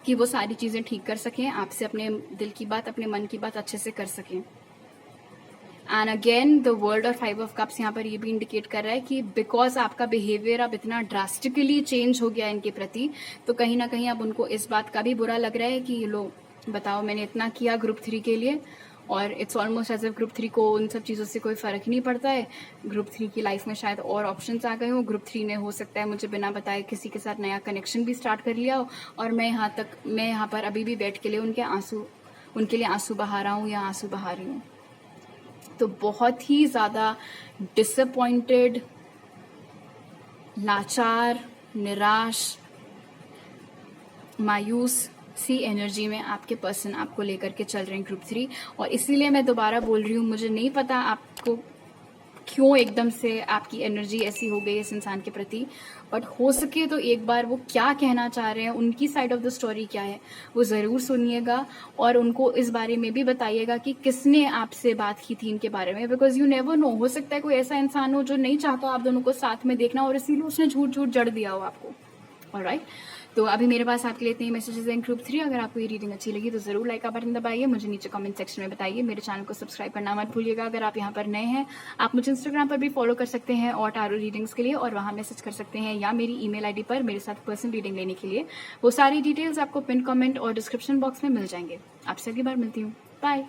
[SPEAKER 1] कि वो सारी चीज़ें ठीक कर सकें, आपसे अपने दिल की बात, अपने मन की बात अच्छे से कर सकें. एंड अगेन द वर्ल्ड और 5 ऑफ कप्स यहाँ पर ये भी इंडिकेट कर रहा है कि बिकॉज आपका बिहेवियर अब इतना ड्रास्टिकली चेंज हो गया इनके प्रति, तो कहीं ना कहीं अब उनको इस बात का भी बुरा लग रहा है कि लो बताओ मैंने इतना किया ग्रुप 3 के लिए और it's almost as if group 3 को उन सब चीज़ों से कोई फ़र्क नहीं पड़ता है. ग्रुप 3 की लाइफ में शायद और ऑप्शंस आ गए हो. ग्रुप 3 ने हो सकता है मुझे बिना बताए किसी के साथ नया कनेक्शन भी स्टार्ट कर लिया हो और मैं यहाँ पर अभी भी बैठ के लिए उनके लिए आंसू बहा रहा हूँ या आंसू बहा रही हूँ. तो बहुत ही ज़्यादा डिसअपॉइंटेड, लाचार, निराश, मायूस सी एनर्जी में आपके पर्सन आपको लेकर के चल रहे हैं ग्रुप 3. और इसीलिए मैं दोबारा बोल रही हूँ, मुझे नहीं पता आपको क्यों एकदम से आपकी एनर्जी ऐसी हो गई इस इंसान के प्रति, बट हो सके तो एक बार वो क्या कहना चाह रहे हैं, उनकी साइड ऑफ द स्टोरी क्या है, वो ज़रूर सुनिएगा और उनको इस बारे में भी बताइएगा कि किसने आपसे बात की थी इनके बारे में. बिकॉज यू नेवर नो, हो सकता है कोई ऐसा इंसान हो जो नहीं चाहता आप दोनों को साथ में देखना और इसीलिए उसने झूठ जड़ दिया हो आपको. ऑलराइट, तो अभी मेरे पास आपके लिए इतने ही मैसेजेस हैं ग्रुप 3. अगर आपको ये रीडिंग अच्छी लगी तो जरूर लाइक का बटन दबाइए, मुझे नीचे कमेंट सेक्शन में बताइए. मेरे चैनल को सब्सक्राइब करना मत भूलिएगा. अगर आप यहाँ पर नए हैं, आप मुझे इंस्टाग्राम पर भी फॉलो कर सकते हैं और टारो रीडिंग्स के लिए, और वहाँ मैसेज कर सकते हैं या मेरी ईमेल आईडी पर मेरे साथ पर्सनल रीडिंग लेने के लिए. वो सारी डिटेल्स आपको पिन कमेंट और डिस्क्रिप्शन बॉक्स में मिल जाएंगे. आपसे अगली बार मिलती हूँ. बाय.